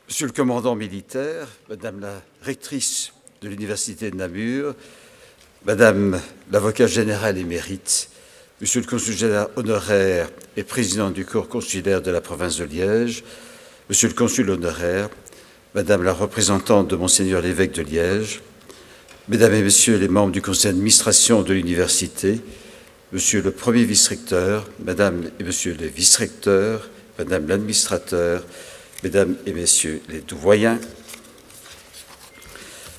Monsieur le commandant militaire, Madame la rectrice de l'Université de Namur, Madame l'avocat général émérite, Monsieur le consul général honoraire et président du corps consulaire de la province de Liège, Monsieur le consul honoraire, Madame la représentante de Monseigneur l'évêque de Liège, Mesdames et Messieurs les membres du conseil d'administration de l'université, Monsieur le premier vice-recteur, Madame et Messieurs les vice-recteurs, Madame l'administrateur, Mesdames et Messieurs les doyens,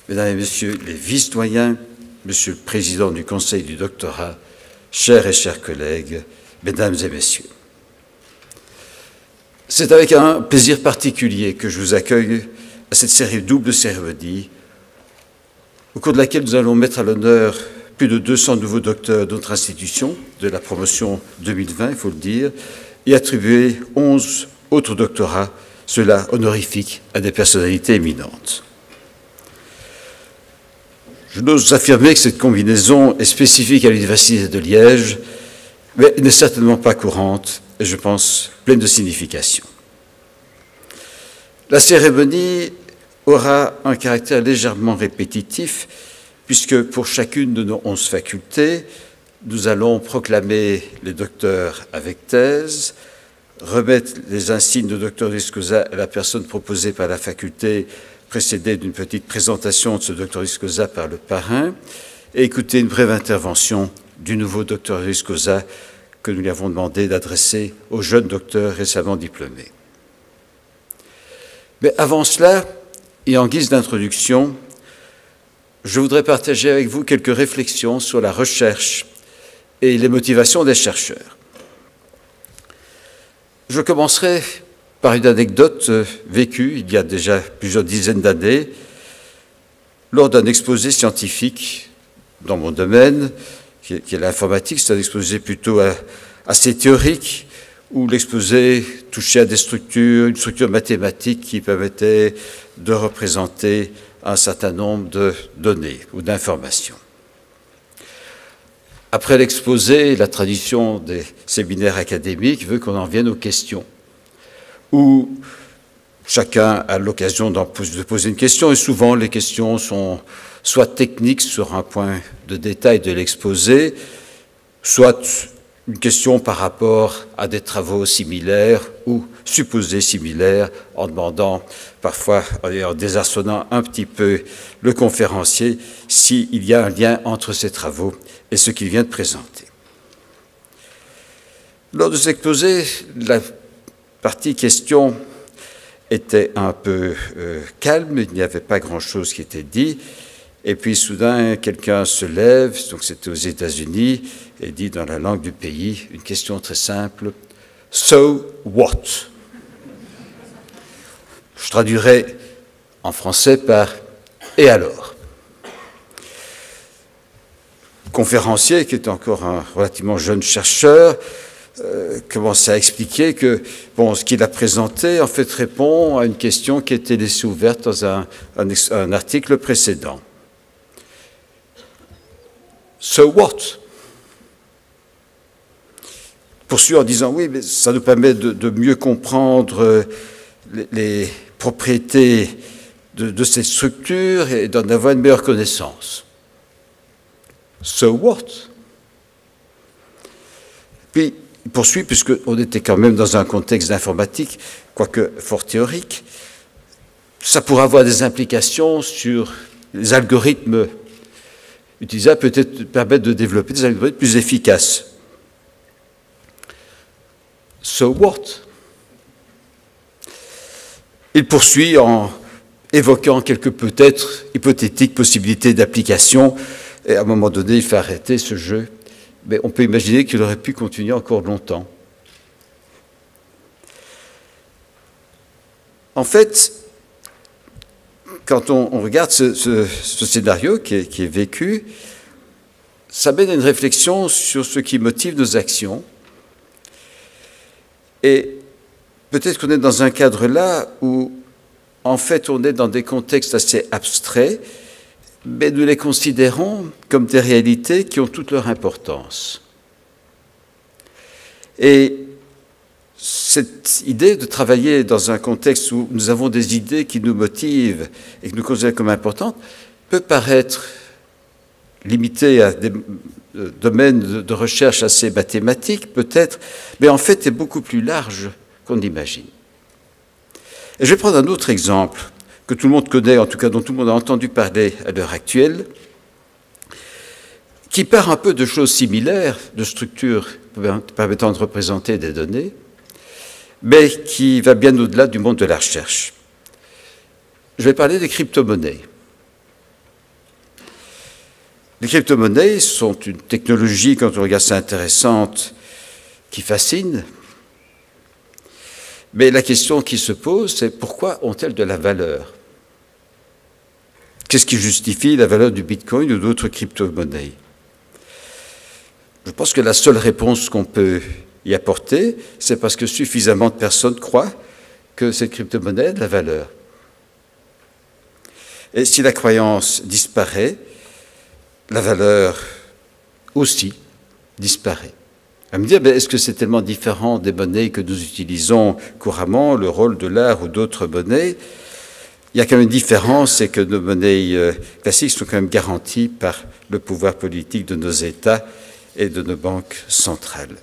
Mesdames et Messieurs les vice-doyens, Monsieur le Président du Conseil du doctorat, chers et chers collègues, Mesdames et Messieurs. C'est avec un plaisir particulier que je vous accueille à cette série double cérémonie, au cours de laquelle nous allons mettre à l'honneur plus de 200 nouveaux docteurs d'autres institutions de la promotion 2020, il faut le dire, et attribuer 11 autres doctorats, ceux-là honorifiques, à des personnalités éminentes. Je n'ose affirmer que cette combinaison est spécifique à l'Université de Liège, mais elle n'est certainement pas courante et, je pense, pleine de signification. La cérémonie aura un caractère légèrement répétitif, puisque pour chacune de nos 11 facultés, nous allons proclamer les docteurs avec thèse, remettre les insignes de doctoris causa à la personne proposée par la faculté, précédée d'une petite présentation de ce doctoris causa par le parrain, et écouter une brève intervention du nouveau doctoris causa que nous lui avons demandé d'adresser aux jeunes docteurs récemment diplômés. Mais avant cela, et en guise d'introduction, je voudrais partager avec vous quelques réflexions sur la recherche et les motivations des chercheurs. Je commencerai par une anecdote vécue il y a déjà plusieurs dizaines d'années lors d'un exposé scientifique dans mon domaine, qui est l'informatique. C'est un exposé plutôt assez théorique, où l'exposé touchait à des structures, une structure mathématique qui permettait de représenter un certain nombre de données ou d'informations. Après l'exposé, la tradition des séminaires académiques veut qu'on en vienne aux questions, où chacun a l'occasion de poser une question, et souvent les questions sont soit techniques sur un point de détail de l'exposé, soit une question par rapport à des travaux similaires ou supposés similaires, en demandant parfois, en désarçonnant un petit peu le conférencier, s'il y a un lien entre ces travaux et ce qu'il vient de présenter. Lors de cet exposé, la partie question était un peu calme, il n'y avait pas grand-chose qui était dit, et puis soudain, quelqu'un se lève, donc c'était aux États-Unis, et dit dans la langue du pays une question très simple, « So what ?» Je traduirai en français par « Et alors ?» Le conférencier, qui est encore un relativement jeune chercheur, commence à expliquer que ce qu'il a présenté, en fait, répond à une question qui était laissée ouverte dans un article précédent. So what? Poursuit en disant oui, mais ça nous permet de mieux comprendre les propriétés de cette structure et d'en avoir une meilleure connaissance. So what? Puis il poursuit, puisqu'on était quand même dans un contexte d'informatique, quoique fort théorique, ça pourrait avoir des implications sur les algorithmes utilisés, peut-être permettre de développer des algorithmes plus efficaces. So what? Il poursuit en évoquant quelques peut-être hypothétiques possibilités d'application, et à un moment donné, il fait arrêter ce jeu. Mais on peut imaginer qu'il aurait pu continuer encore longtemps. En fait, quand on regarde ce scénario qui est vécu, ça mène à une réflexion sur ce qui motive nos actions. Et peut-être qu'on est dans un cadre là où, en fait, on est dans des contextes assez abstraits, mais nous les considérons comme des réalités qui ont toute leur importance. Et cette idée de travailler dans un contexte où nous avons des idées qui nous motivent et que nous considérons comme importantes peut paraître limitée à des domaines de recherche assez mathématiques, peut-être, mais en fait est beaucoup plus large qu'on imagine. Et je vais prendre un autre exemple que tout le monde connaît, en tout cas dont tout le monde a entendu parler à l'heure actuelle, qui part un peu de choses similaires, de structures permettant de représenter des données, mais qui va bien au-delà du monde de la recherche. Je vais parler des crypto-monnaies. Les crypto-monnaies sont une technologie, quand on regarde ça, intéressante, qui fascine. Mais la question qui se pose, c'est pourquoi ont-elles de la valeur? Qu'est-ce qui justifie la valeur du Bitcoin ou d'autres crypto-monnaies? Je pense que la seule réponse qu'on peut y apporter, c'est parce que suffisamment de personnes croient que cette crypto-monnaie a de la valeur. Et si la croyance disparaît, la valeur aussi disparaît. À me dire, est-ce que c'est tellement différent des monnaies que nous utilisons couramment, le rôle de l'art ou d'autres monnaies? Il y a quand même une différence, c'est que nos monnaies classiques sont quand même garanties par le pouvoir politique de nos États et de nos banques centrales.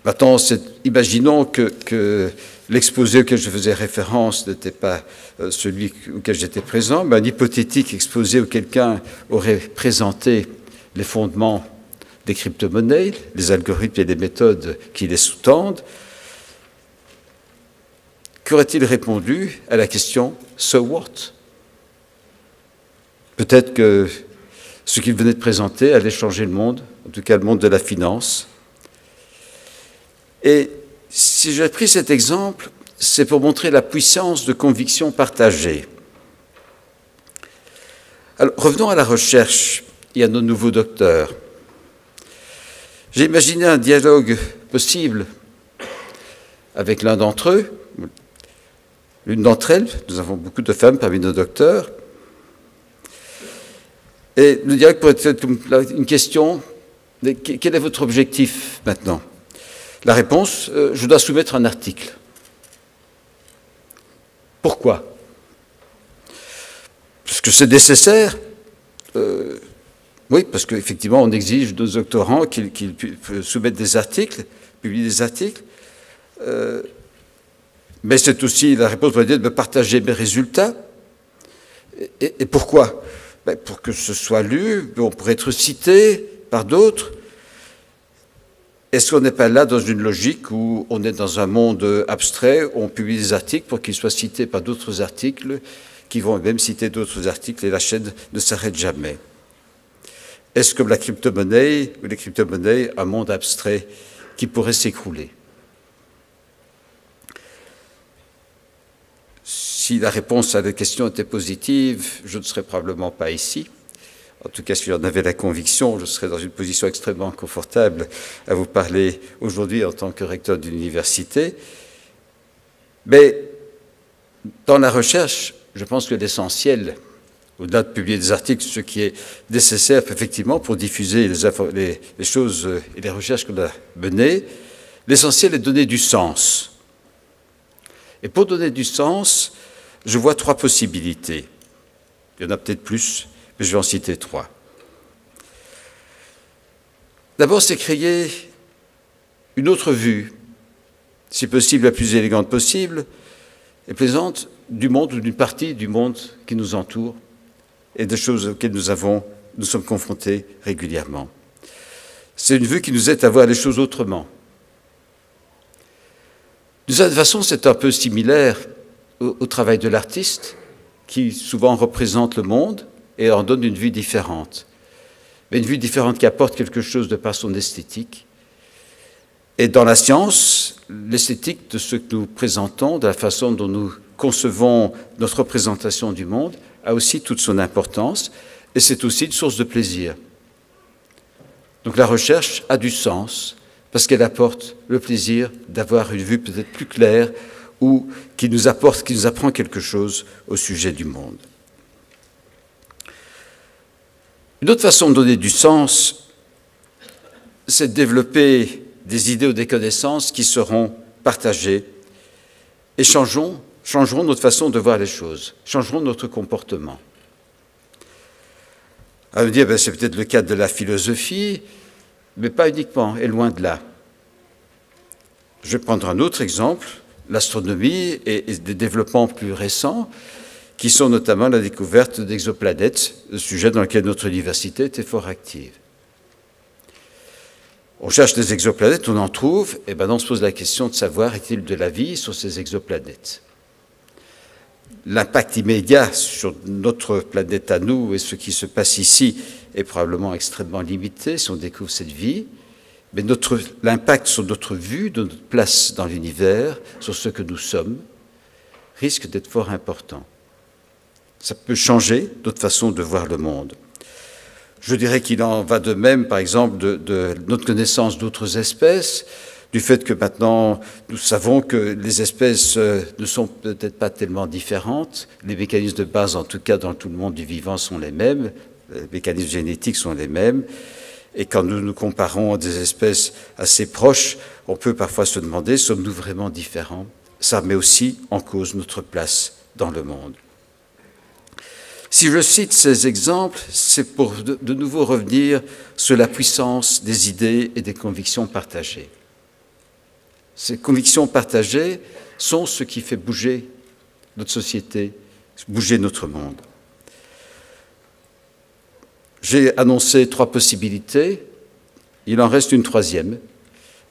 Maintenant, imaginons que l'exposé auquel je faisais référence n'était pas celui auquel j'étais présent, mais un hypothétique exposé où quelqu'un aurait présenté les fondements des crypto-monnaies, les algorithmes et les méthodes qui les sous-tendent. Qu'aurait-il répondu à la question « So what ?» Peut-être que ce qu'il venait de présenter allait changer le monde, en tout cas le monde de la finance. Et si j'ai pris cet exemple, c'est pour montrer la puissance de conviction partagée. Alors, revenons à la recherche et à nos nouveaux docteurs. J'ai imaginé un dialogue possible avec l'un d'entre eux, l'une d'entre elles. Nous avons beaucoup de femmes parmi nos docteurs. Et le dialogue pourrait être une question, quel est votre objectif maintenant? La réponse, je dois soumettre un article. Pourquoi? Parce que c'est nécessaire. Oui, parce qu'effectivement, on exige de nos doctorants qu'ils soumettent des articles, publient des articles. Mais c'est aussi, la réponse pourrait être de partager mes résultats. Et pourquoi? Pour que ce soit lu, on pourrait être cité par d'autres. Est-ce qu'on n'est pas là dans une logique où on est dans un monde abstrait, où on publie des articles pour qu'ils soient cités par d'autres articles, qui vont même citer d'autres articles, et la chaîne ne s'arrête jamais? Est-ce comme la crypto-monnaie, ou les crypto-monnaies, un monde abstrait qui pourrait s'écrouler? Si la réponse à la question était positive, je ne serais probablement pas ici. En tout cas, si j'en avais la conviction, je serais dans une position extrêmement confortable à vous parler aujourd'hui en tant que recteur d'une université. Mais dans la recherche, je pense que l'essentiel, au-delà de publier des articles, ce qui est nécessaire effectivement pour diffuser les choses et les recherches qu'on a menées, l'essentiel est de donner du sens. Et pour donner du sens, je vois trois possibilités. Il y en a peut-être plus, mais je vais en citer trois. D'abord, c'est créer une autre vue, si possible la plus élégante possible, et plaisante du monde ou d'une partie du monde qui nous entoure et des choses auxquelles nous sommes confrontés régulièrement. C'est une vue qui nous aide à voir les choses autrement. D'une certaine façon, c'est un peu similaire au travail de l'artiste, qui souvent représente le monde et en donne une vue différente. Mais une vue différente qui apporte quelque chose de par son esthétique. Et dans la science, l'esthétique de ce que nous présentons, de la façon dont nous concevons notre représentation du monde, a aussi toute son importance, et c'est aussi une source de plaisir. Donc la recherche a du sens, parce qu'elle apporte le plaisir d'avoir une vue peut-être plus claire, ou qui nous apprend quelque chose au sujet du monde. Une autre façon de donner du sens, c'est de développer des idées ou des connaissances qui seront partagées et changeront notre façon de voir les choses, changeront notre comportement. On va me dire, c'est peut-être le cas de la philosophie, mais pas uniquement, et loin de là. Je vais prendre un autre exemple, l'astronomie et des développements plus récents, qui sont notamment la découverte d'exoplanètes, le sujet dans lequel notre université était fort active. On cherche des exoplanètes, on en trouve, et maintenant on se pose la question de savoir, est-il de la vie sur ces exoplanètes? L'impact immédiat sur notre planète à nous et ce qui se passe ici est probablement extrêmement limité si on découvre cette vie, mais l'impact sur notre vue de notre place dans l'univers, sur ce que nous sommes, risque d'être fort important. Ça peut changer notre façon de voir le monde. Je dirais qu'il en va de même, par exemple, de notre connaissance d'autres espèces, du fait que maintenant nous savons que les espèces ne sont peut-être pas tellement différentes. Les mécanismes de base, en tout cas dans tout le monde du vivant, sont les mêmes. Les mécanismes génétiques sont les mêmes. Et quand nous nous comparons à des espèces assez proches, on peut parfois se demander, sommes-nous vraiment différents? Ça met aussi en cause notre place dans le monde. Si je cite ces exemples, c'est pour de nouveau revenir sur la puissance des idées et des convictions partagées. Ces convictions partagées sont ce qui fait bouger notre société, bouger notre monde. J'ai annoncé 3 possibilités, il en reste une 3e.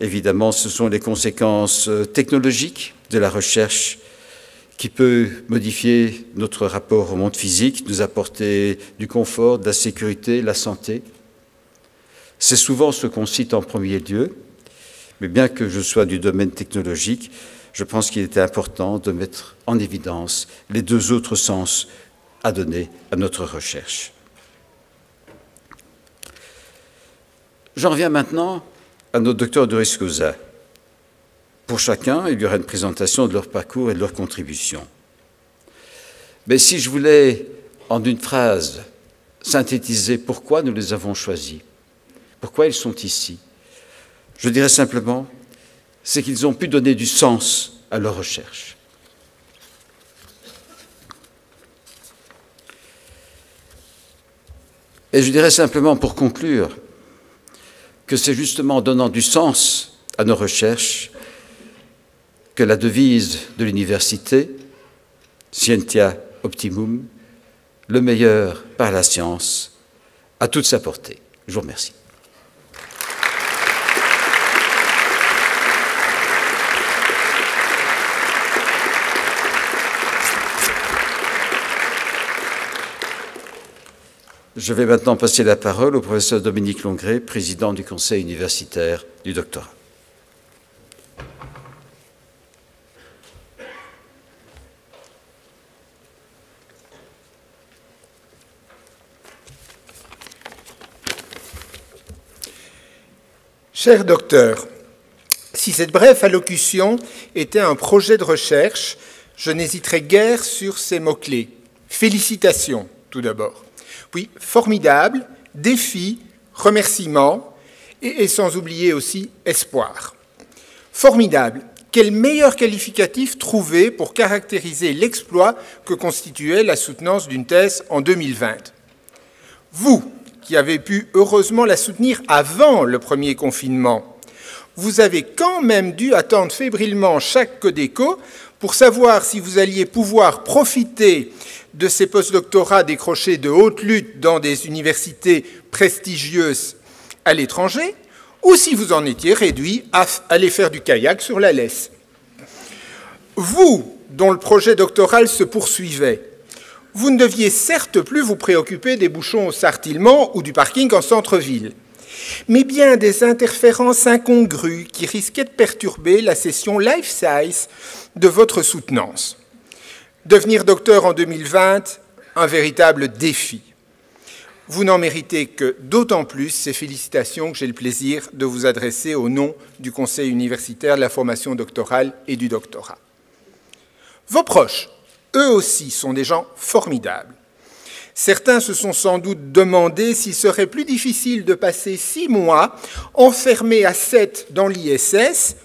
Évidemment, ce sont les conséquences technologiques de la recherche qui peut modifier notre rapport au monde physique, nous apporter du confort, de la sécurité, la santé. C'est souvent ce qu'on cite en premier lieu, mais bien que je sois du domaine technologique, je pense qu'il était important de mettre en évidence les 2 autres sens à donner à notre recherche. J'en reviens maintenant à nos docteurs honoris causa. Pour chacun, il y aura une présentation de leur parcours et de leur contribution. Mais si je voulais, en une phrase, synthétiser pourquoi nous les avons choisis, pourquoi ils sont ici, je dirais simplement, c'est qu'ils ont pu donner du sens à leur recherche. Et je dirais simplement, pour conclure, que c'est justement en donnant du sens à nos recherches que la devise de l'université, Scientia Optimum, le meilleur par la science, a toute sa portée. Je vous remercie. Je vais maintenant passer la parole au professeur Dominique Longré, président du Conseil universitaire du doctorat. Cher docteur, si cette brève allocution était un projet de recherche, je n'hésiterais guère sur ces mots-clés. Félicitations, tout d'abord. Puis, formidable, défi, remerciement, et sans oublier aussi espoir. Formidable, quel meilleur qualificatif trouver pour caractériser l'exploit que constituait la soutenance d'une thèse en 2020. Vous, qui avez pu heureusement la soutenir avant le premier confinement, vous avez quand même dû attendre fébrilement chaque Codeco pour savoir si vous alliez pouvoir profiter de ces postdoctorats décrochés de haute lutte dans des universités prestigieuses à l'étranger, ou si vous en étiez réduit à aller faire du kayak sur la Lesse. Vous, dont le projet doctoral se poursuivait, vous ne deviez certes plus vous préoccuper des bouchons au Sartillement ou du parking en centre-ville, mais bien des interférences incongrues qui risquaient de perturber la session life-size de votre soutenance. Devenir docteur en 2020, un véritable défi. Vous n'en méritez que d'autant plus ces félicitations que j'ai le plaisir de vous adresser au nom du Conseil universitaire de la formation doctorale et du doctorat. Vos proches, eux aussi, sont des gens formidables. Certains se sont sans doute demandé s'il serait plus difficile de passer 6 mois enfermés à 7 dans l'ISS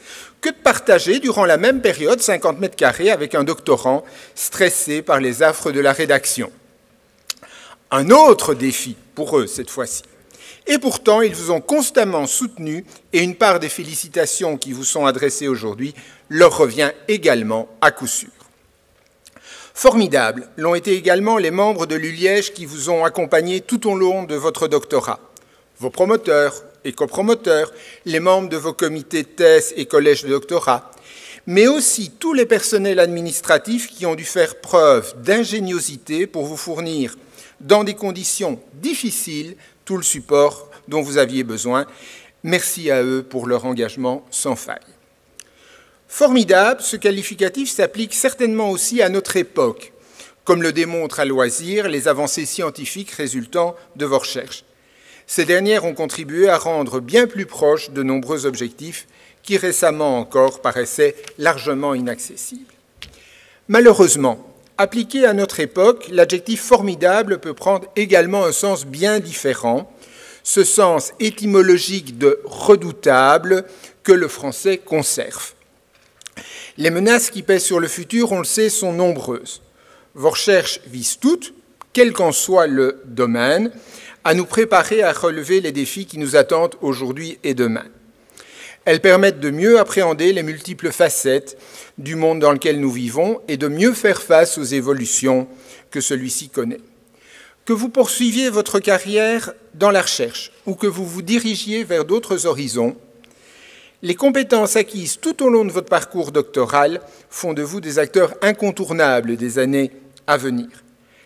que de partager durant la même période 50 mètres carrés avec un doctorant stressé par les affres de la rédaction. Un autre défi pour eux cette fois-ci. Et pourtant, ils vous ont constamment soutenu et une part des félicitations qui vous sont adressées aujourd'hui leur revient également à coup sûr. Formidables l'ont été également les membres de l'ULiège qui vous ont accompagné tout au long de votre doctorat. Vos promoteurs et copromoteurs, les membres de vos comités de thèse et collèges de doctorat, mais aussi tous les personnels administratifs qui ont dû faire preuve d'ingéniosité pour vous fournir, dans des conditions difficiles, tout le support dont vous aviez besoin. Merci à eux pour leur engagement sans faille. Formidable, ce qualificatif s'applique certainement aussi à notre époque, comme le démontrent à loisir les avancées scientifiques résultant de vos recherches. Ces dernières ont contribué à rendre bien plus proches de nombreux objectifs qui récemment encore paraissaient largement inaccessibles. Malheureusement, appliqué à notre époque, l'adjectif formidable peut prendre également un sens bien différent, ce sens étymologique de redoutable que le français conserve. Les menaces qui pèsent sur le futur, on le sait, sont nombreuses. Vos recherches visent toutes, quel qu'en soit le domaine, à nous préparer à relever les défis qui nous attendent aujourd'hui et demain. Elles permettent de mieux appréhender les multiples facettes du monde dans lequel nous vivons et de mieux faire face aux évolutions que celui-ci connaît. Que vous poursuiviez votre carrière dans la recherche ou que vous vous dirigiez vers d'autres horizons, les compétences acquises tout au long de votre parcours doctoral font de vous des acteurs incontournables des années à venir.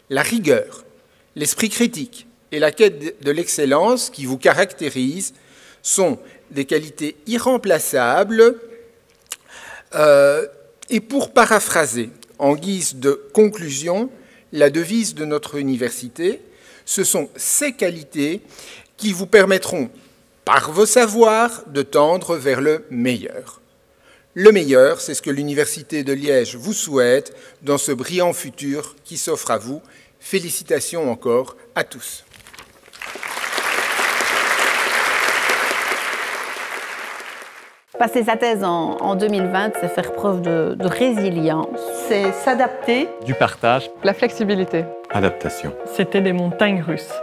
La rigueur, l'esprit critique et la quête de l'excellence qui vous caractérisent sont des qualités irremplaçables. Et pour paraphraser, en guise de conclusion, la devise de notre université, ce sont ces qualités qui vous permettront, par vos savoirs, de tendre vers le meilleur. Le meilleur, c'est ce que l'Université de Liège vous souhaite dans ce brillant futur qui s'offre à vous. Félicitations encore à tous. Passer sa thèse en 2020, c'est faire preuve de résilience. C'est s'adapter. Du partage. La flexibilité. Adaptation. C'était des montagnes russes.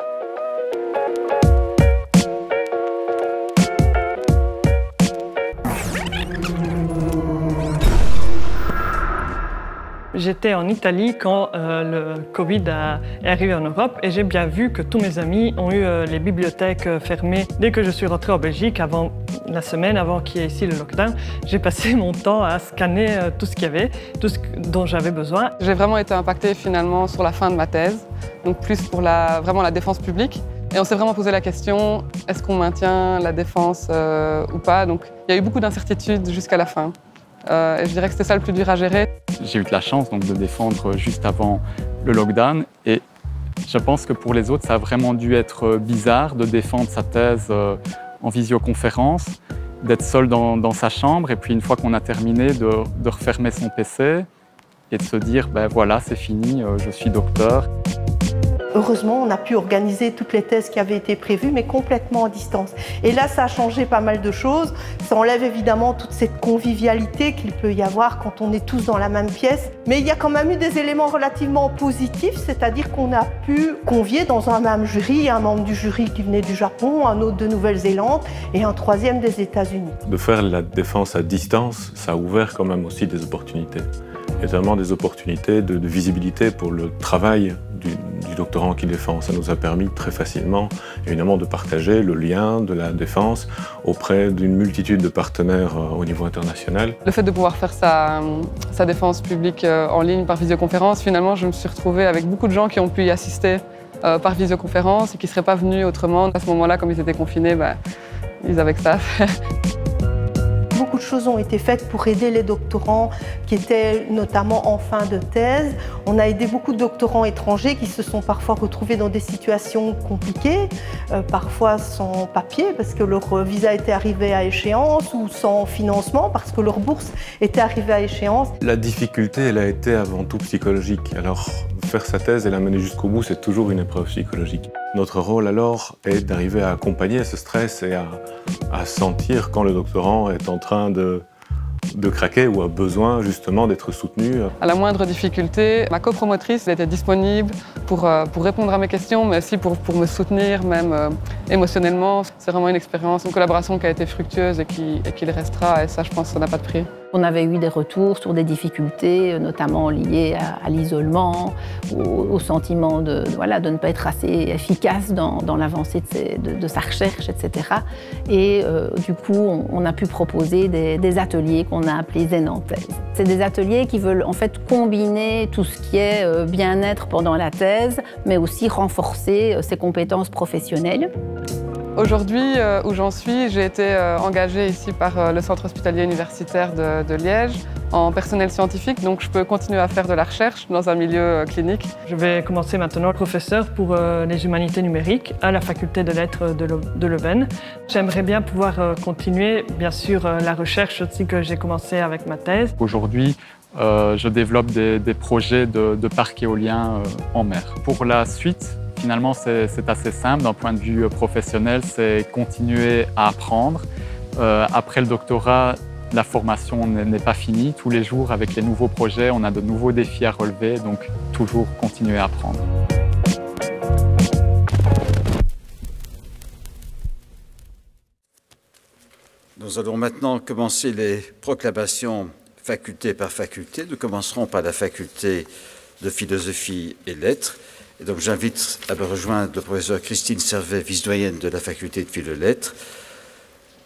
J'étais en Italie quand le Covid est arrivé en Europe et j'ai bien vu que tous mes amis ont eu les bibliothèques fermées. Dès que je suis rentrée en Belgique, la semaine avant qu'il y ait ici le lockdown, j'ai passé mon temps à scanner tout ce qu'il y avait, tout ce dont j'avais besoin. J'ai vraiment été impactée finalement sur la fin de ma thèse, donc plus pour vraiment la défense publique. Et on s'est vraiment posé la question, est-ce qu'on maintient la défense ou pas? Donc il y a eu beaucoup d'incertitudes jusqu'à la fin. Et je dirais que c'était ça le plus dur à gérer. J'ai eu de la chance donc, de défendre juste avant le lockdown et je pense que pour les autres, ça a vraiment dû être bizarre de défendre sa thèse en visioconférence, d'être seul dans sa chambre et puis une fois qu'on a terminé, de refermer son PC et de se dire ben voilà, c'est fini, je suis docteur. Heureusement, on a pu organiser toutes les thèses qui avaient été prévues, mais complètement à distance. Et là, ça a changé pas mal de choses. Ça enlève évidemment toute cette convivialité qu'il peut y avoir quand on est tous dans la même pièce. Mais il y a quand même eu des éléments relativement positifs, c'est-à-dire qu'on a pu convier dans un même jury un membre du jury qui venait du Japon, un autre de Nouvelle-Zélande et un troisième des États-Unis. De faire la défense à distance, ça a ouvert quand même aussi des opportunités. Notamment des opportunités de visibilité pour le travail du doctorant qui défend. Ça nous a permis très facilement, évidemment, de partager le lien de la défense auprès d'une multitude de partenaires au niveau international. Le fait de pouvoir faire sa défense publique en ligne par visioconférence, finalement, je me suis retrouvée avec beaucoup de gens qui ont pu y assister par visioconférence et qui ne seraient pas venus autrement. À ce moment-là, comme ils étaient confinés, ils avaient que ça à faire. Beaucoup de choses ont été faites pour aider les doctorants qui étaient notamment en fin de thèse. On a aidé beaucoup de doctorants étrangers qui se sont parfois retrouvés dans des situations compliquées, parfois sans papier parce que leur visa était arrivé à échéance ou sans financement parce que leur bourse était arrivée à échéance. La difficulté, elle a été avant tout psychologique. Alors, faire sa thèse et la mener jusqu'au bout, c'est toujours une épreuve psychologique. Notre rôle alors est d'arriver à accompagner ce stress et à sentir quand le doctorant est en train de craquer ou a besoin justement d'être soutenu. À la moindre difficulté, ma copromotrice était disponible pour répondre à mes questions, mais aussi pour me soutenir, même émotionnellement. C'est vraiment une expérience, une collaboration qui a été fructueuse et qui le restera, et ça, je pense que ça n'a pas de prix. On avait eu des retours sur des difficultés, notamment liées à l'isolement, au sentiment de ne pas être assez efficace dans l'avancée de sa recherche, etc. Et du coup, on a pu proposer des ateliers qu'on a appelés Zen en thèse. C'est des ateliers qui veulent en fait combiner tout ce qui est bien-être pendant la thèse, mais aussi renforcer ses compétences professionnelles. Aujourd'hui, où j'en suis, j'ai été engagée ici par le Centre hospitalier universitaire de Liège en personnel scientifique, donc je peux continuer à faire de la recherche dans un milieu clinique. Je vais commencer maintenant professeur pour les humanités numériques à la faculté de lettres de Leuven. J'aimerais bien pouvoir continuer, bien sûr, la recherche aussi que j'ai commencé avec ma thèse. Aujourd'hui, je développe des projets de parcs éoliens en mer. Pour la suite, finalement, c'est assez simple d'un point de vue professionnel, c'est continuer à apprendre. Après le doctorat, la formation n'est pas finie. Tous les jours, avec les nouveaux projets, on a de nouveaux défis à relever, donc toujours continuer à apprendre. Nous allons maintenant commencer les proclamations faculté par faculté. Nous commencerons par la faculté de philosophie et lettres. Et donc j'invite à me rejoindre le professeur Christine Servet, vice-doyenne de la faculté de philo-lettres.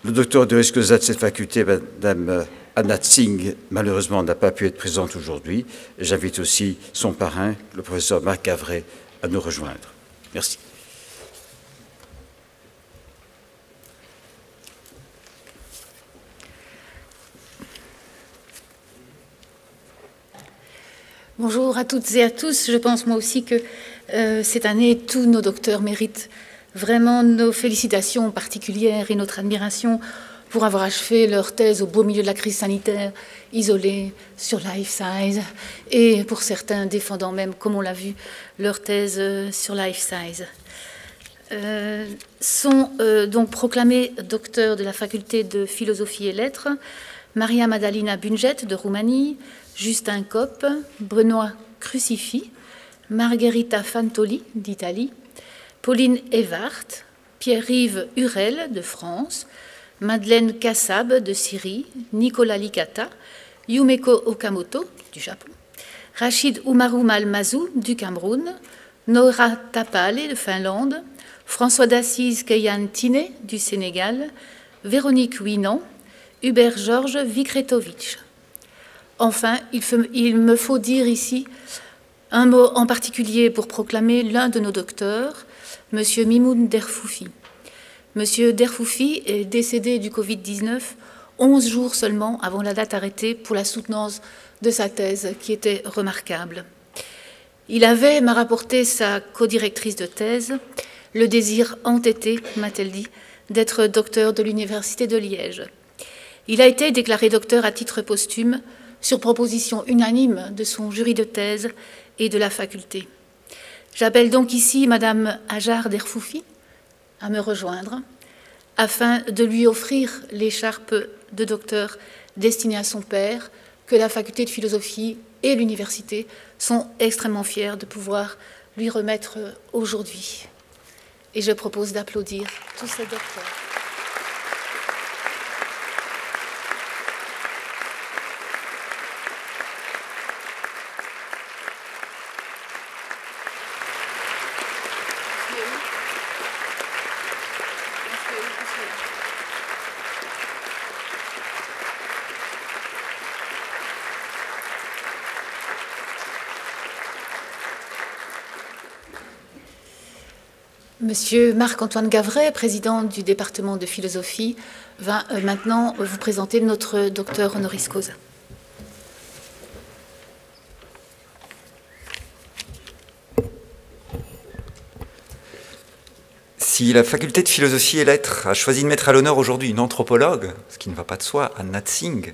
Le docteur honoris causa de cette faculté, Madame Anna Tsing, malheureusement n'a pas pu être présente aujourd'hui. Et j'invite aussi son parrain, le professeur Marc Gavret, à nous rejoindre. Merci. Bonjour à toutes et à tous. Je pense moi aussi que cette année, tous nos docteurs méritent vraiment nos félicitations particulières et notre admiration pour avoir achevé leur thèse au beau milieu de la crise sanitaire, isolés sur Life Size, et pour certains défendant même, comme on l'a vu, leur thèse sur Life Size. Sont donc proclamés docteurs de la faculté de philosophie et lettres Maria Madalina Bunget de Roumanie, Justin Kopp, Benoît Crucifix, Margherita Fantoli d'Italie, Pauline Evart, Pierre-Yves Hurel de France, Madeleine Kassab de Syrie, Nicolas Licata, Yumeko Okamoto du Japon, Rachid Oumarou Malmazou du Cameroun, Nora Tapale de Finlande, François d'Assise Keyan Tine du Sénégal, Véronique Winan, Hubert Georges Vikretovic. Enfin, il me faut dire ici un mot en particulier pour proclamer l'un de nos docteurs, M. Mimoun Derfoufi. M. Derfoufi est décédé du Covid-19 11 jours seulement avant la date arrêtée pour la soutenance de sa thèse, qui était remarquable. Il avait, m'a rapporté sa codirectrice de thèse, le désir entêté, m'a-t-elle dit, d'être docteur de l'Université de Liège. Il a été déclaré docteur à titre posthume sur proposition unanime de son jury de thèse et de la faculté. J'appelle donc ici Madame Hajar Derfoufi à me rejoindre afin de lui offrir l'écharpe de docteur destinée à son père, que la faculté de philosophie et l'université sont extrêmement fiers de pouvoir lui remettre aujourd'hui. Et je propose d'applaudir tous ces docteurs. Monsieur Marc-Antoine Gavret, président du département de philosophie, va maintenant vous présenter notre docteur honoris causa. Si la faculté de philosophie et lettres a choisi de mettre à l'honneur aujourd'hui une anthropologue, ce qui ne va pas de soi, Anna Tsing,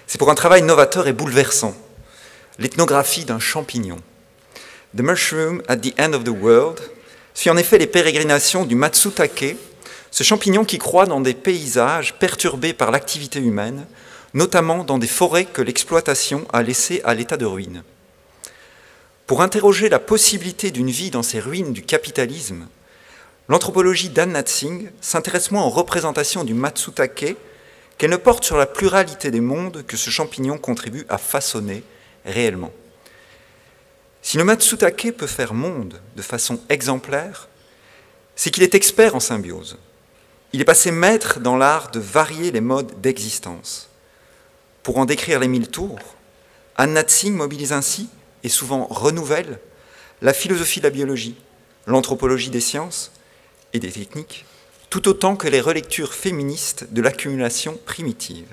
c'est pour un travail novateur et bouleversant, l'ethnographie d'un champignon. The Mushroom at the End of the World, suit en effet les pérégrinations du Matsutake, ce champignon qui croît dans des paysages perturbés par l'activité humaine, notamment dans des forêts que l'exploitation a laissées à l'état de ruine. Pour interroger la possibilité d'une vie dans ces ruines du capitalisme, l'anthropologie d'Anne Natsing s'intéresse moins aux représentations du Matsutake qu'elle ne porte sur la pluralité des mondes que ce champignon contribue à façonner réellement. Si le Matsutake peut faire monde de façon exemplaire, c'est qu'il est expert en symbiose. Il est passé maître dans l'art de varier les modes d'existence. Pour en décrire les 1000 tours, Anne Natsing mobilise ainsi, et souvent renouvelle, la philosophie de la biologie, l'anthropologie des sciences et des techniques, tout autant que les relectures féministes de l'accumulation primitive.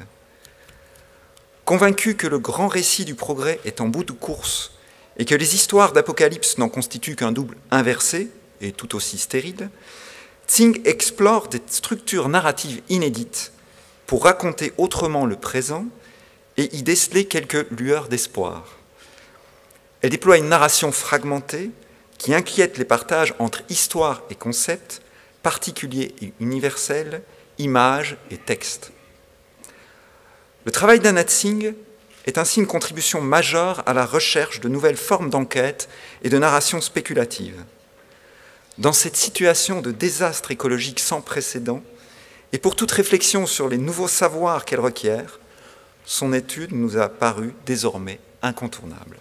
Convaincue que le grand récit du progrès est en bout de course et que les histoires d'apocalypse n'en constituent qu'un double inversé et tout aussi stérile, Tsing explore des structures narratives inédites pour raconter autrement le présent et y déceler quelques lueurs d'espoir. Elle déploie une narration fragmentée qui inquiète les partages entre histoire et concept, particuliers et universels, images et textes. Le travail d'Anne Natsing est ainsi une contribution majeure à la recherche de nouvelles formes d'enquête et de narration spéculative. Dans cette situation de désastre écologique sans précédent, et pour toute réflexion sur les nouveaux savoirs qu'elle requiert, son étude nous a paru désormais incontournable.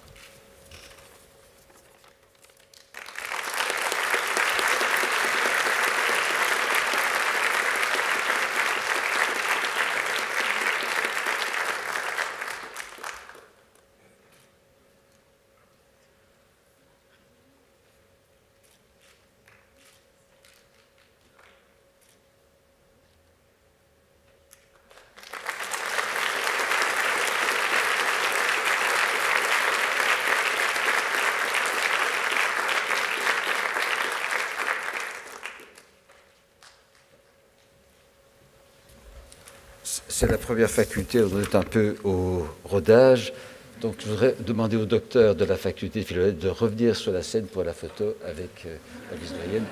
C'est la première faculté, on est un peu au rodage. Donc je voudrais demander au docteur de la faculté de philosophie de revenir sur la scène pour la photo avec la vice-doyenne.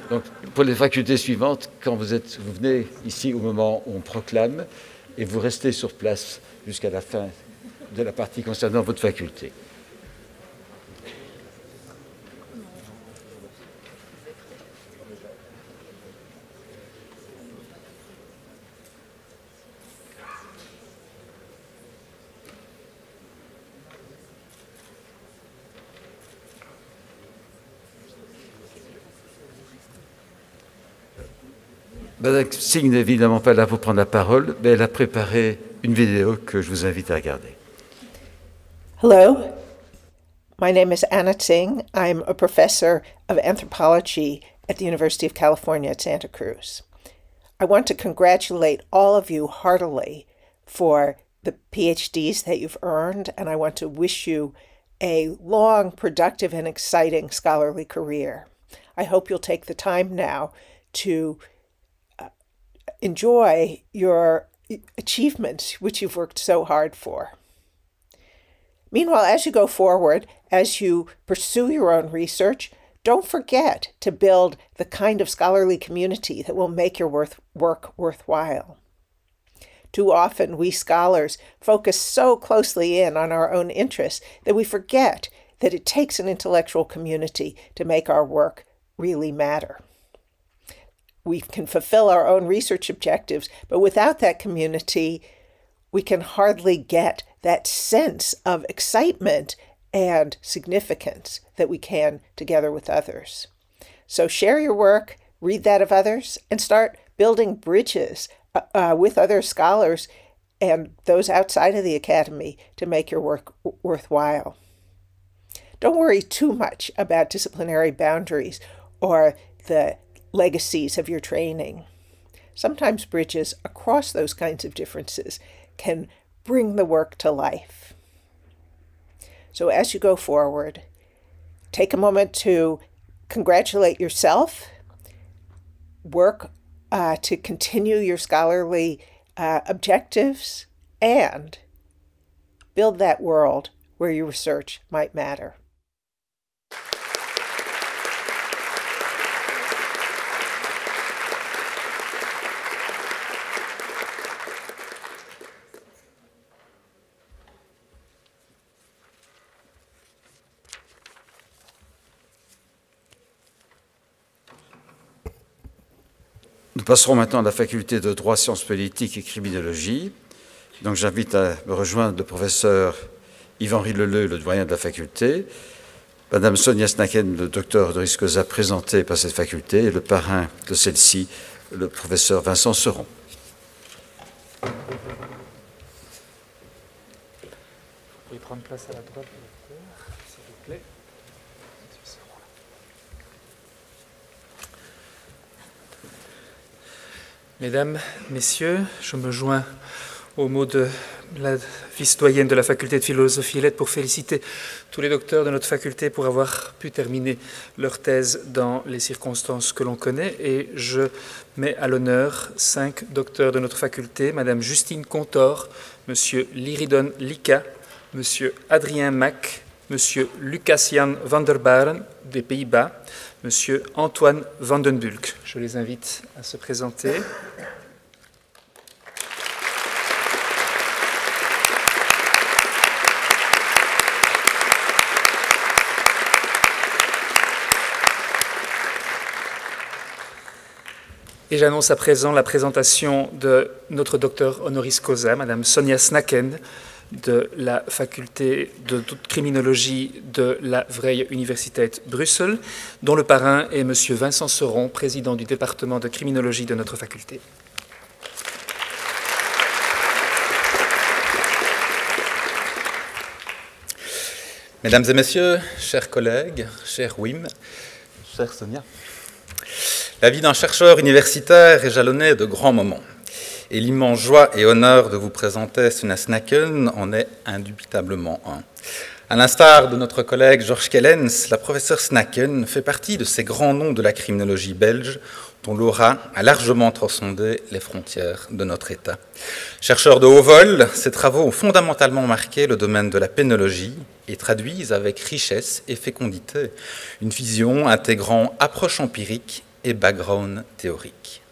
Donc pour les facultés suivantes, quand vous venez ici au moment où on proclame et vous restez sur place jusqu'à la fin de la partie concernant votre faculté. Madame Tsing n'est évidemment pas là pour prendre la parole, mais elle a préparé une vidéo que je vous invite à regarder. Hello, my name is Anna Tsing. I'm a professor of anthropology at the University of California at Santa Cruz. I want to congratulate all of you heartily for the PhDs that you've earned, and I want to wish you a long, productive, and exciting scholarly career. I hope you'll take the time now to enjoy your achievements, which you've worked so hard for. Meanwhile, as you go forward, as you pursue your own research, don't forget to build the kind of scholarly community that will make your work worthwhile. Too often, we scholars focus so closely in on our own interests that we forget that it takes an intellectual community to make our work really matter. We can fulfill our own research objectives, but without that community, we can hardly get that sense of excitement and significance that we can together with others. So share your work, read that of others, and start building bridges with other scholars and those outside of the academy to make your work worthwhile. Don't worry too much about disciplinary boundaries or the legacies of your training. Sometimes bridges across those kinds of differences can bring the work to life. So as you go forward, take a moment to congratulate yourself, work to continue your scholarly objectives, and build that world where your research might matter. passerons maintenant à la faculté de droit, sciences politiques et criminologie. Donc j'invite à me rejoindre le professeur Yves-Henri Leleu, le doyen de la faculté, Madame Sonia Snaken, le docteur honoris causa présenté par cette faculté, et le parrain de celle-ci, le professeur Vincent Seron. Vous pouvez prendre place à la droite, s'il vous plaît. Mesdames, Messieurs, je me joins aux mots de la vice-doyenne de la faculté de philosophie et lettres pour féliciter tous les docteurs de notre faculté pour avoir pu terminer leur thèse dans les circonstances que l'on connaît. Et je mets à l'honneur 5 docteurs de notre faculté, Madame Justine Contor, Monsieur Liridon Lika, Monsieur Adrien Mack, Monsieur Lucas-Jan van der Baren des Pays-Bas, Monsieur Antoine van den Bulk. Je les invite à se présenter. Et j'annonce à présent la présentation de notre docteur honoris causa, Madame Sonia Snaken, de la faculté de criminologie de la Vrije Universiteit Bruxelles, dont le parrain est Monsieur Vincent Seron, président du département de criminologie de notre faculté. Mesdames et messieurs, chers collègues, cher Wim, chère Sonia, la vie d'un chercheur universitaire est jalonnée de grands moments. Et l'immense joie et honneur de vous présenter Sonia Snaken en est indubitablement un. À l'instar de notre collègue Georges Kellens, la professeure Snaken fait partie de ces grands noms de la criminologie belge dont l'aura a largement transcendé les frontières de notre État. Chercheur de haut vol, ses travaux ont fondamentalement marqué le domaine de la pénologie et traduisent avec richesse et fécondité une vision intégrant approche empirique et background théorique.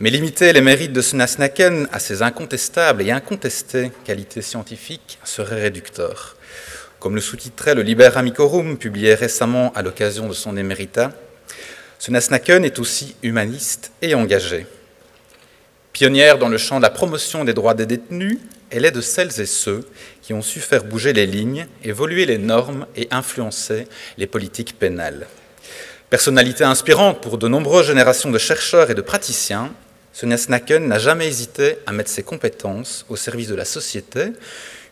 Mais limiter les mérites de Sonia Snaken à ses incontestables et incontestées qualités scientifiques serait réducteur. Comme le sous-titrait le Liber Amicorum, publié récemment à l'occasion de son éméritat, Sonia Snaken est aussi humaniste et engagée. Pionnière dans le champ de la promotion des droits des détenus, elle est de celles et ceux qui ont su faire bouger les lignes, évoluer les normes et influencer les politiques pénales. Personnalité inspirante pour de nombreuses générations de chercheurs et de praticiens, Sonia Snaken n'a jamais hésité à mettre ses compétences au service de la société,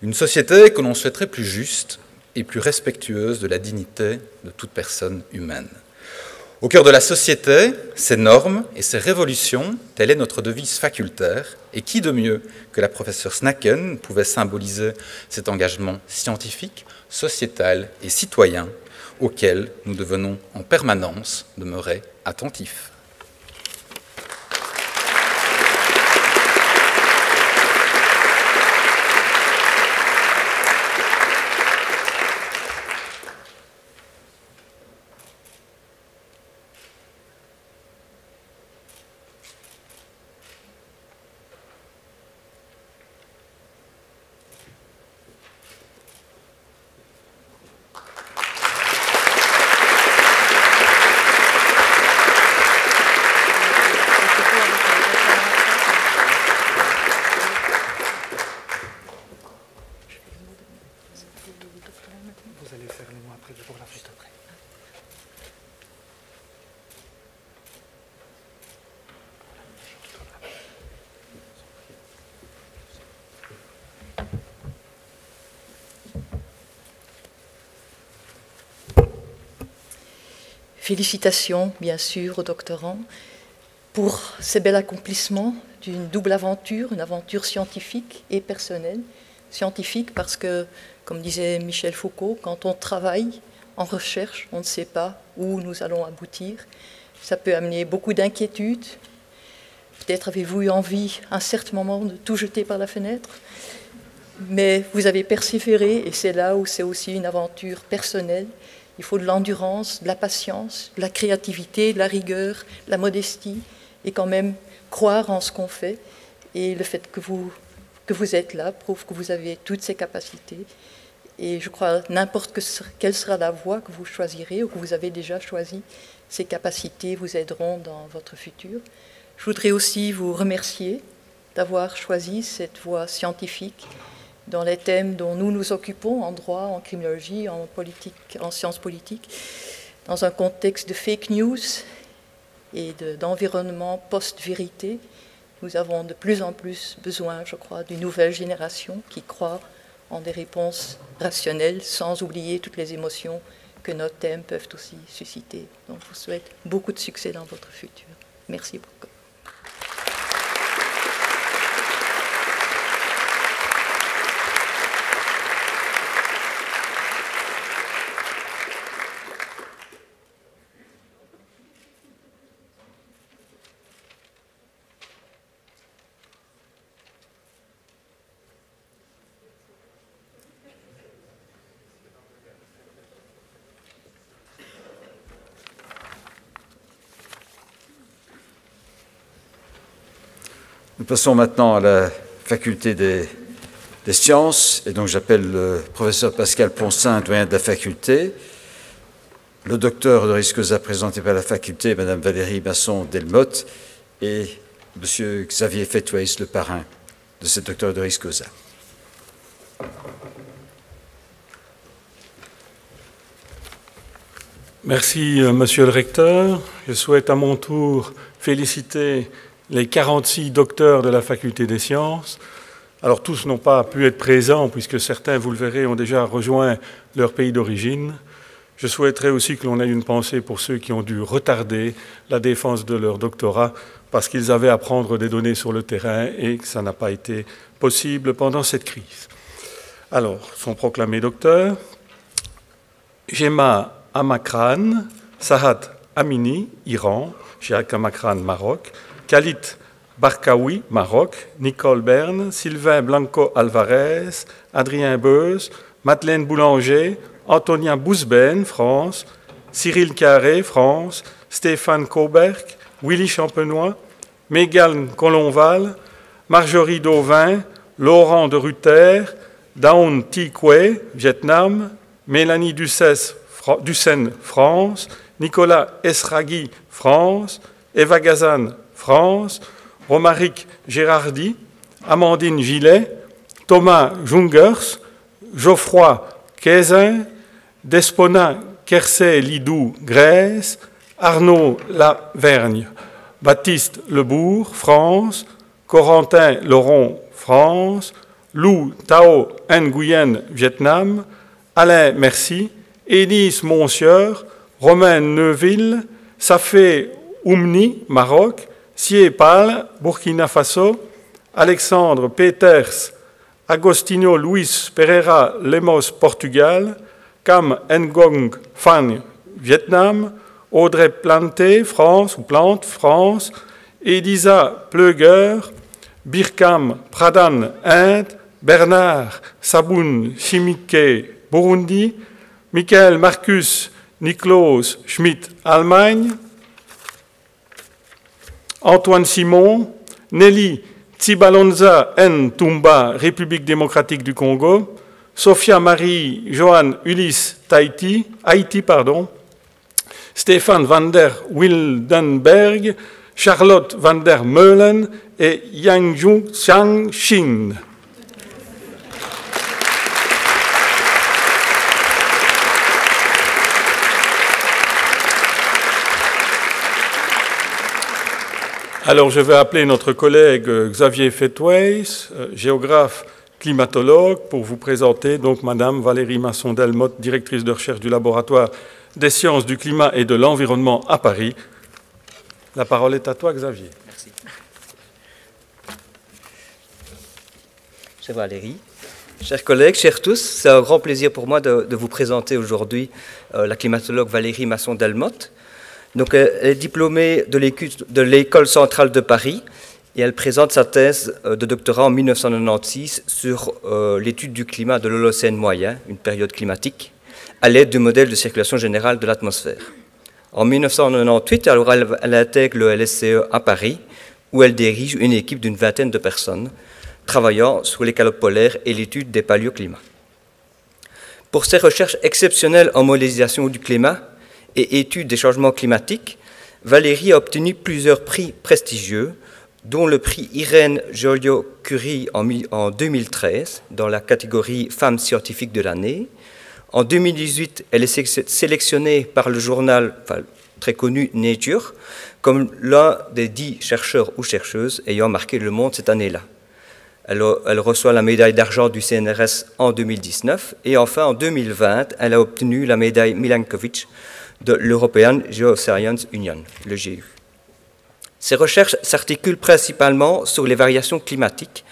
une société que l'on souhaiterait plus juste et plus respectueuse de la dignité de toute personne humaine. Au cœur de la société, ses normes et ses révolutions, telle est notre devise facultaire, et qui de mieux que la professeure Snaken pouvait symboliser cet engagement scientifique, sociétal et citoyen auquel nous devenons en permanence demeurer attentifs. Félicitations, bien sûr, aux doctorants pour ces bel accomplissement d'une double aventure, une aventure scientifique et personnelle. Scientifique parce que, comme disait Michel Foucault, quand on travaille en recherche, on ne sait pas où nous allons aboutir. Ça peut amener beaucoup d'inquiétudes. Peut-être avez-vous eu envie, à un certain moment, de tout jeter par la fenêtre. Mais vous avez persévéré et c'est là où c'est aussi une aventure personnelle. Il faut de l'endurance, de la patience, de la créativité, de la rigueur, de la modestie et quand même croire en ce qu'on fait. Et le fait que vous êtes là prouve que vous avez toutes ces capacités. Et je crois n'importe quelle sera la voie que vous choisirez ou que vous avez déjà choisi, ces capacités vous aideront dans votre futur. Je voudrais aussi vous remercier d'avoir choisi cette voie scientifique dans les thèmes dont nous nous occupons en droit, en criminologie, en politique, en sciences politiques, dans un contexte de fake news et d'environnement post-vérité. Nous avons de plus en plus besoin, je crois, d'une nouvelle génération qui croit en des réponses rationnelles, sans oublier toutes les émotions que nos thèmes peuvent aussi susciter. Donc, je vous souhaite beaucoup de succès dans votre futur. Merci beaucoup. Nous passons maintenant à la faculté des sciences, et donc j'appelle le professeur Pascal Poncin, doyen de la faculté, le docteur honoris causa présenté par la faculté, Madame Valérie Masson-Delmotte, et Monsieur Xavier Fetways, le parrain de ce docteur honoris causa. Merci, Monsieur le recteur. Je souhaite à mon tour féliciter les 46 docteurs de la faculté des sciences. Alors tous n'ont pas pu être présents, puisque certains, vous le verrez, ont déjà rejoint leur pays d'origine. Je souhaiterais aussi que l'on ait une pensée pour ceux qui ont dû retarder la défense de leur doctorat, parce qu'ils avaient à prendre des données sur le terrain et que ça n'a pas été possible pendant cette crise. Alors, sont proclamés docteurs Gemma Amakran, Sahat Amini, Iran, Jacques Amakran, Maroc, Khalid Barkaoui, Maroc, Nicole Berne, Sylvain Blanco Alvarez, Adrien Beuz, Madeleine Boulanger, Antonin Bousben, France, Cyril Carré, France, Stéphane Coberc, Willy Champenois, Mégane Colonval, Marjorie Dauvin, Laurent de Rutter, Daon Thi Quay, Vietnam, Mélanie Dussen, France, Nicolas Esragui, France, Eva Gazan, France, Romaric Gérardi, Amandine Gillet, Thomas Jungers, Geoffroy Kézin, Despona Kersey-Lidou, Grèce, Arnaud Lavergne, Baptiste Lebourg, France, Corentin Laurent, France, Lou Tao Nguyen, Vietnam, Alain Merci, Élise Monsieur, Romain Neuville, Safé Oumni, Maroc, Siepal, Burkina Faso, Alexandre Peters, Agostinho Luis Pereira Lemos, Portugal, Cam Ngong Phan, Vietnam, Audrey Planté, France, ou Plante, France, Elisa Pleuger, Birkam Pradhan, Inde, Bernard Saboun Chimike, Burundi, Michael Marcus Niklaus Schmidt, Allemagne, Antoine Simon, Nelly Tsibalonza Ntumba, République démocratique du Congo, Sophia Marie Johan Ulysse Haïti, Stéphane van der Wildenberg, Charlotte van der Meulen et Yangju Xiang-Xin. Alors, je vais appeler notre collègue Xavier Fetways, géographe climatologue, pour vous présenter donc Madame Valérie Masson-Delmotte, directrice de recherche du laboratoire des sciences du climat et de l'environnement à Paris. La parole est à toi, Xavier. Merci. Chère Valérie, chers collègues, chers tous, c'est un grand plaisir pour moi de vous présenter aujourd'hui la climatologue Valérie Masson-Delmotte. Donc, elle est diplômée de l'École centrale de Paris et elle présente sa thèse de doctorat en 1996 sur l'étude du climat de l'Holocène moyen, une période climatique, à l'aide du modèle de circulation générale de l'atmosphère. En 1998, elle intègre le LSCE à Paris, où elle dirige une équipe d'une vingtaine de personnes travaillant sur les calopes polaires et l'étude des paléoclimats. Pour ses recherches exceptionnelles en modélisation du climat et étude des changements climatiques, Valérie a obtenu plusieurs prix prestigieux, dont le prix Irène Joliot-Curie en 2013, dans la catégorie Femme scientifique de l'année. En 2018, elle est sélectionnée par le journal très connu Nature comme l'un des 10 chercheurs ou chercheuses ayant marqué le monde cette année-là. Elle reçoit la médaille d'argent du CNRS en 2019 et enfin en 2020, elle a obtenu la médaille Milankovitch de l'European Geoscience Union, le GU. Ces recherches s'articulent principalement sur les variations climatiques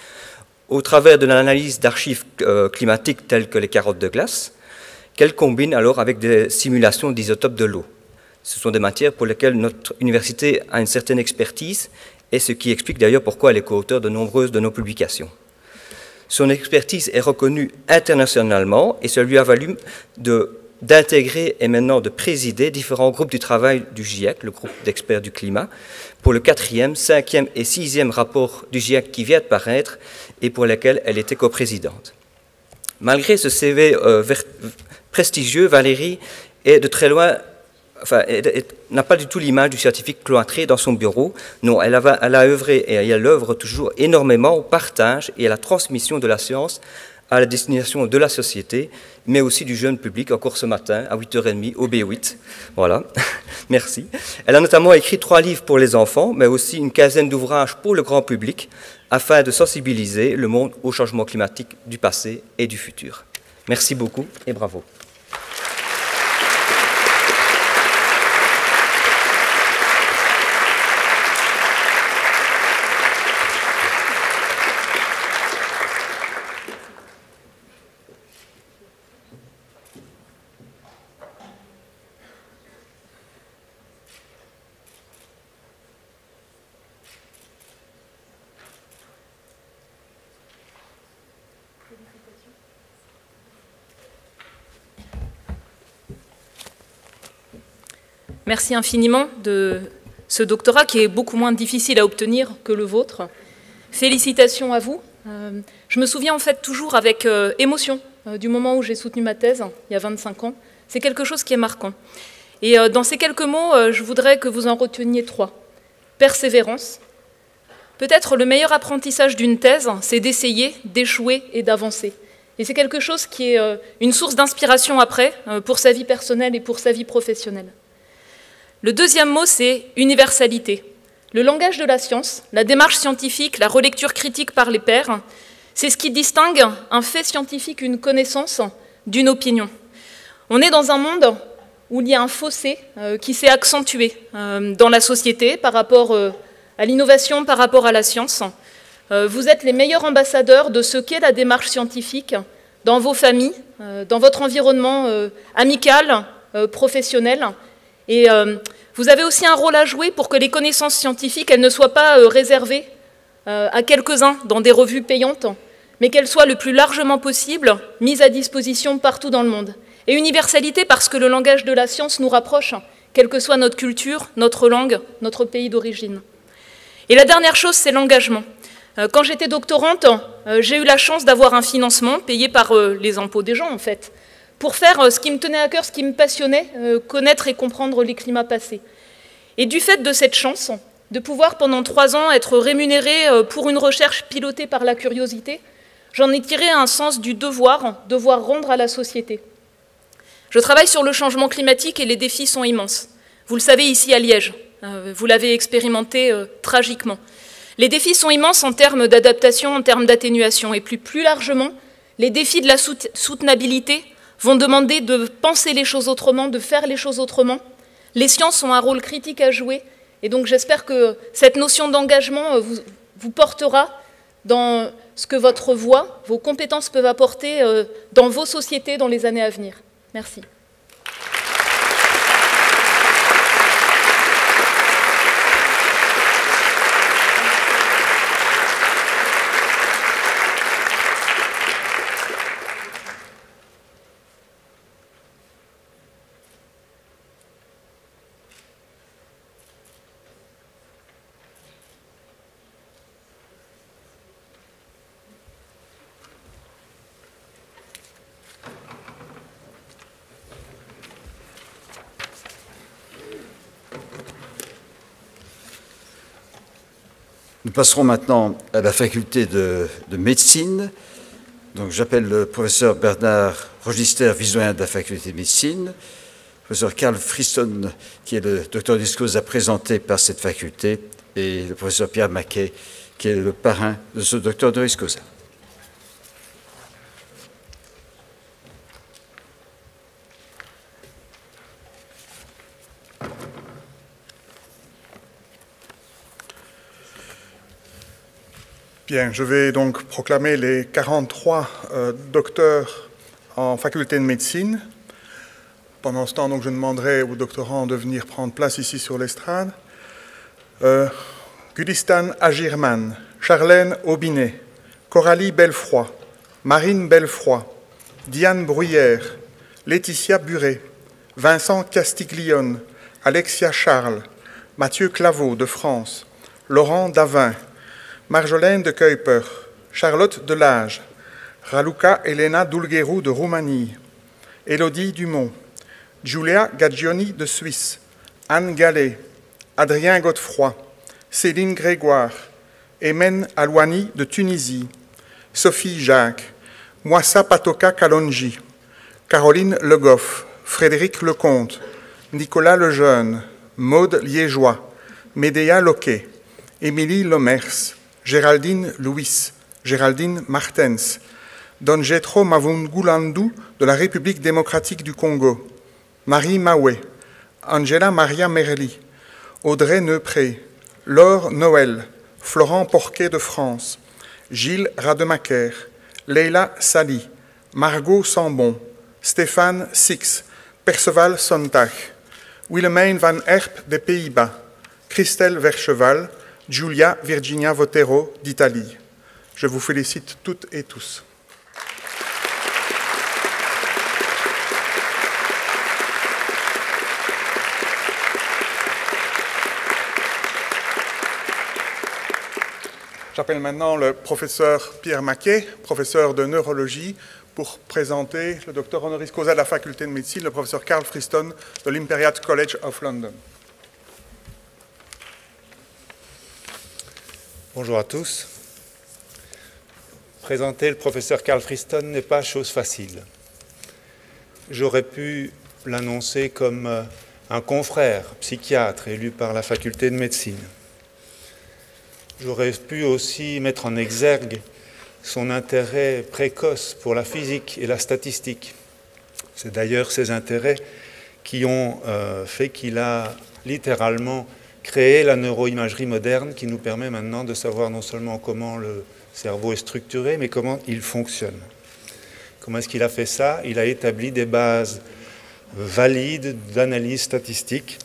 au travers de l'analyse d'archives climatiques telles que les carottes de glace, qu'elle combine alors avec des simulations d'isotopes de l'eau. Ce sont des matières pour lesquelles notre université a une certaine expertise et ce qui explique d'ailleurs pourquoi elle est co-auteure de nombreuses de nos publications. Son expertise est reconnue internationalement et cela lui a valu d'intégrer et maintenant de présider différents groupes du travail du GIEC, le groupe d'experts du climat, pour le 4e, 5e et 6e rapport du GIEC qui vient de paraître et pour lesquels elle était coprésidente. Malgré ce CV prestigieux, Valérie est de très loin, n'a pas du tout l'image du scientifique cloîtré dans son bureau. Non, elle a œuvré et elle œuvre toujours énormément au partage et à la transmission de la science à la destination de la société, mais aussi du jeune public, encore ce matin, à 8h30, au B8. Voilà, merci. Elle a notamment écrit 3 livres pour les enfants, mais aussi une quinzaine d'ouvrages pour le grand public, afin de sensibiliser le monde au changement climatique du passé et du futur. Merci beaucoup et bravo. Merci infiniment de ce doctorat qui est beaucoup moins difficile à obtenir que le vôtre. Félicitations à vous. Je me souviens en fait toujours avec émotion du moment où j'ai soutenu ma thèse, il y a 25 ans. C'est quelque chose qui est marquant. Et dans ces quelques mots, je voudrais que vous en reteniez 3. Persévérance. Peut-être le meilleur apprentissage d'une thèse, c'est d'essayer, d'échouer et d'avancer. Et c'est quelque chose qui est une source d'inspiration après, pour sa vie personnelle et pour sa vie professionnelle. Le deuxième mot, c'est universalité. Le langage de la science, la démarche scientifique, la relecture critique par les pairs, c'est ce qui distingue un fait scientifique, une connaissance, d'une opinion. On est dans un monde où il y a un fossé qui s'est accentué dans la société par rapport à l'innovation, par rapport à la science. Vous êtes les meilleurs ambassadeurs de ce qu'est la démarche scientifique dans vos familles, dans votre environnement amical, professionnel. Et vous avez aussi un rôle à jouer pour que les connaissances scientifiques elles ne soient pas réservées à quelques-uns dans des revues payantes, mais qu'elles soient le plus largement possible mises à disposition partout dans le monde. Et universalité parce que le langage de la science nous rapproche, quelle que soit notre culture, notre langue, notre pays d'origine. Et la dernière chose, c'est l'engagement. Quand j'étais doctorante, j'ai eu la chance d'avoir un financement payé par les impôts des gens, en fait, pour faire ce qui me tenait à cœur, ce qui me passionnait, connaître et comprendre les climats passés. Et du fait de cette chance, de pouvoir pendant 3 ans être rémunérée pour une recherche pilotée par la curiosité, j'en ai tiré un sens du devoir rendre à la société. Je travaille sur le changement climatique et les défis sont immenses. Vous le savez ici à Liège, vous l'avez expérimenté tragiquement. Les défis sont immenses en termes d'adaptation, en termes d'atténuation, et plus largement, les défis de la soutenabilité vont demander de penser les choses autrement, de faire les choses autrement. Les sciences ont un rôle critique à jouer, et donc j'espère que cette notion d'engagement vous portera dans ce que votre voix, vos compétences peuvent apporter dans vos sociétés dans les années à venir. Merci. Nous passerons maintenant à la faculté de médecine. Donc, j'appelle le professeur Bernard Rogister, vice-doyen de la faculté de médecine, le professeur Karl Friston, qui est le docteur honoris causa présenté par cette faculté, et le professeur Pierre Maquet, qui est le parrain de ce docteur honoris causa. Bien, je vais donc proclamer les 43 docteurs en faculté de médecine. Pendant ce temps, donc, je demanderai aux doctorants de venir prendre place ici sur l'estrade. Gudistan Agirman, Charlène Aubinet, Coralie Belfroy, Marine Belfroy, Diane Bruyère, Laetitia Buret, Vincent Castiglione, Alexia Charles, Mathieu Claveau de France, Laurent Davin, Marjolaine de Kuiper, Charlotte Delage, Raluca Elena Dulgheru de Roumanie, Élodie Dumont, Giulia Gaggioni de Suisse, Anne Gallet, Adrien Godefroy, Céline Grégoire, Emen Alouani de Tunisie, Sophie Jacques, Mouassa Patoka Kalonji, Caroline Le Goff, Frédéric Lecomte, Nicolas Lejeune, Maude Liégeois, Médéa Loquet, Émilie Lomers, Géraldine Louis, Géraldine Martens, Don Jetro Mavungulandu de la République démocratique du Congo, Marie Maoué, Angela Maria Merli, Audrey Neupré, Laure Noël, Florent Porquet de France, Gilles Rademacher, Leila Sali, Margot Sambon, Stéphane Six, Perceval Sontag, Willemijn van Erp des Pays-Bas, Christelle Vercheval, Giulia Virginia Votero d'Italie. Je vous félicite toutes et tous. J'appelle maintenant le professeur Pierre Maquet, professeur de neurologie, pour présenter le docteur honoris causa de la faculté de médecine, le professeur Karl Friston de l'Imperial College of London. Bonjour à tous. Présenter le professeur Karl Friston n'est pas chose facile. J'aurais pu l'annoncer comme un confrère psychiatre élu par la faculté de médecine. J'aurais pu aussi mettre en exergue son intérêt précoce pour la physique et la statistique. C'est d'ailleurs ces intérêts qui ont fait qu'il a littéralement créé la neuroimagerie moderne qui nous permet maintenant de savoir non seulement comment le cerveau est structuré, mais comment il fonctionne. Comment est-ce qu'il a fait ça? Il a établi des bases valides d'analyse statistique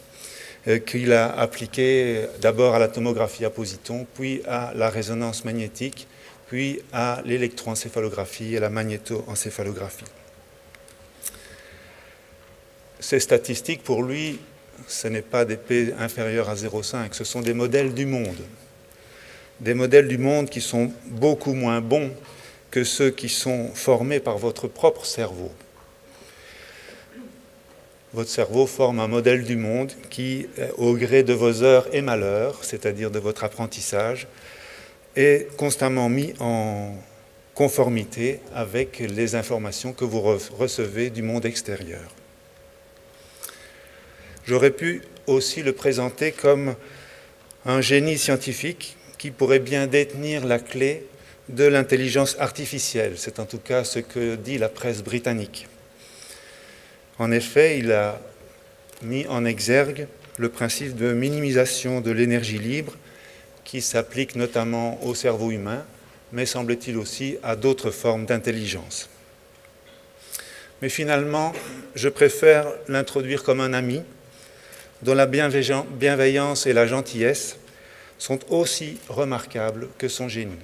qu'il a appliquées d'abord à la tomographie à positons, puis à la résonance magnétique, puis à l'électroencéphalographie et la magnétoencéphalographie. Ces statistiques, pour lui, ce n'est pas des P inférieurs à 0,5, ce sont des modèles du monde. Des modèles du monde qui sont beaucoup moins bons que ceux qui sont formés par votre propre cerveau. Votre cerveau forme un modèle du monde qui, au gré de vos heures et malheurs, c'est-à-dire de votre apprentissage, est constamment mis en conformité avec les informations que vous recevez du monde extérieur. J'aurais pu aussi le présenter comme un génie scientifique qui pourrait bien détenir la clé de l'intelligence artificielle. C'est en tout cas ce que dit la presse britannique. En effet, il a mis en exergue le principe de minimisation de l'énergie libre qui s'applique notamment au cerveau humain, mais semble-t-il aussi à d'autres formes d'intelligence. Mais finalement, je préfère l'introduire comme un ami dont la bienveillance et la gentillesse sont aussi remarquables que son génie.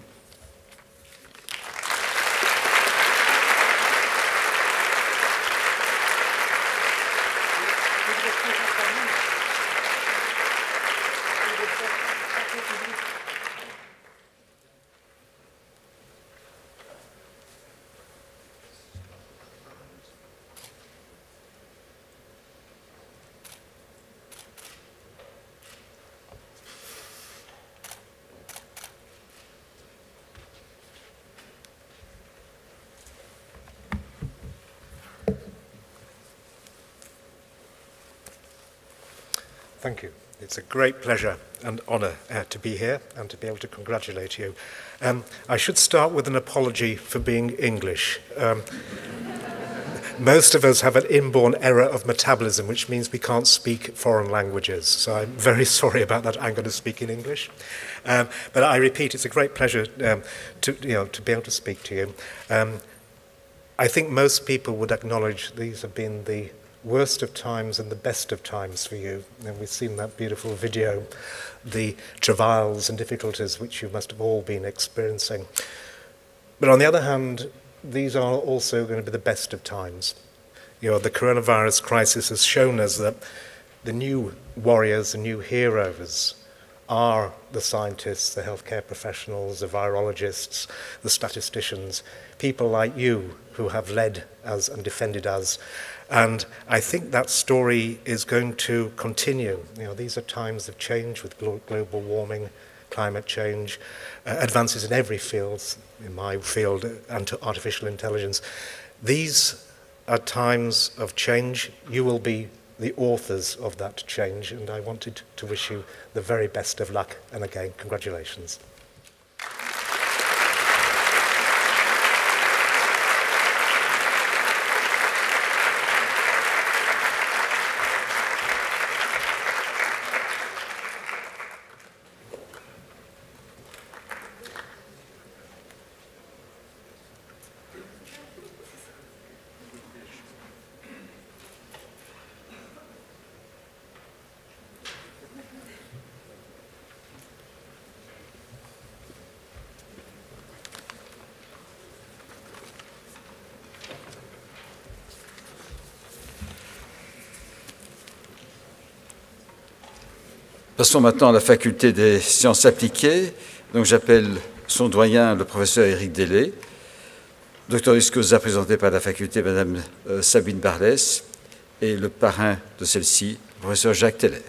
Thank you. It's a great pleasure and honour to be here and to be able to congratulate you. I should start with an apology for being English. Most of us have an inborn error of metabolism, which means we can't speak foreign languages. So I'm very sorry about that. I'm going to speak in English. But I repeat, it's a great pleasure to be able to speak to you. I think most people would acknowledge these have been the worst of times and the best of times for you. And we've seen that beautiful video, the travails and difficulties which you must have all been experiencing. But on the other hand, these are also going to be the best of times. The coronavirus crisis has shown us that the new warriors, the new heroes are the scientists, the healthcare professionals, the virologists, the statisticians, people like you who have led us and defended us. And I think that story is going to continue. These are times of change with global warming, climate change, advances in every field, in my field, and to artificial intelligence. These are times of change. You will be the authors of that change, and I wanted to wish you the very best of luck, and again, congratulations. Passons maintenant à la faculté des sciences appliquées. Donc j'appelle son doyen, le professeur Éric Dellet, doctoris causa présenté par la faculté, Madame Sabine Barlès, et le parrain de celle-ci, le professeur Jacques Teller.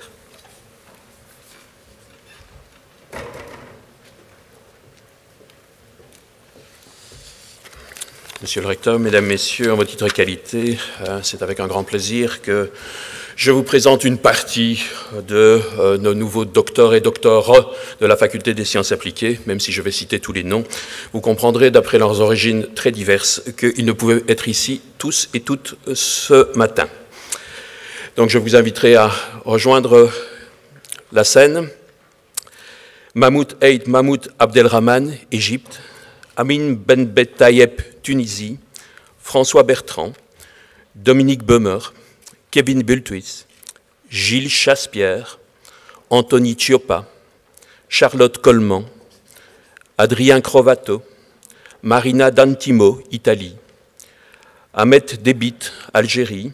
Monsieur le recteur, mesdames, messieurs, en votre titre et qualité, c'est avec un grand plaisir que je vous présente une partie de nos nouveaux docteurs et doctorats de la faculté des sciences appliquées, même si je vais citer tous les noms. Vous comprendrez, d'après leurs origines très diverses, qu'ils ne pouvaient être ici tous et toutes ce matin. Donc je vous inviterai à rejoindre la scène. Mahmoud Eid Mahmoud Abdelrahman, Égypte. Amin Ben Tayeb, Tunisie. François Bertrand. Dominique Böhmer. Kevin Bultwis, Gilles Chaspierre, Anthony Chioppa, Charlotte Coleman, Adrien Crovato, Marina D'Antimo, Italie, Ahmed Debit, Algérie,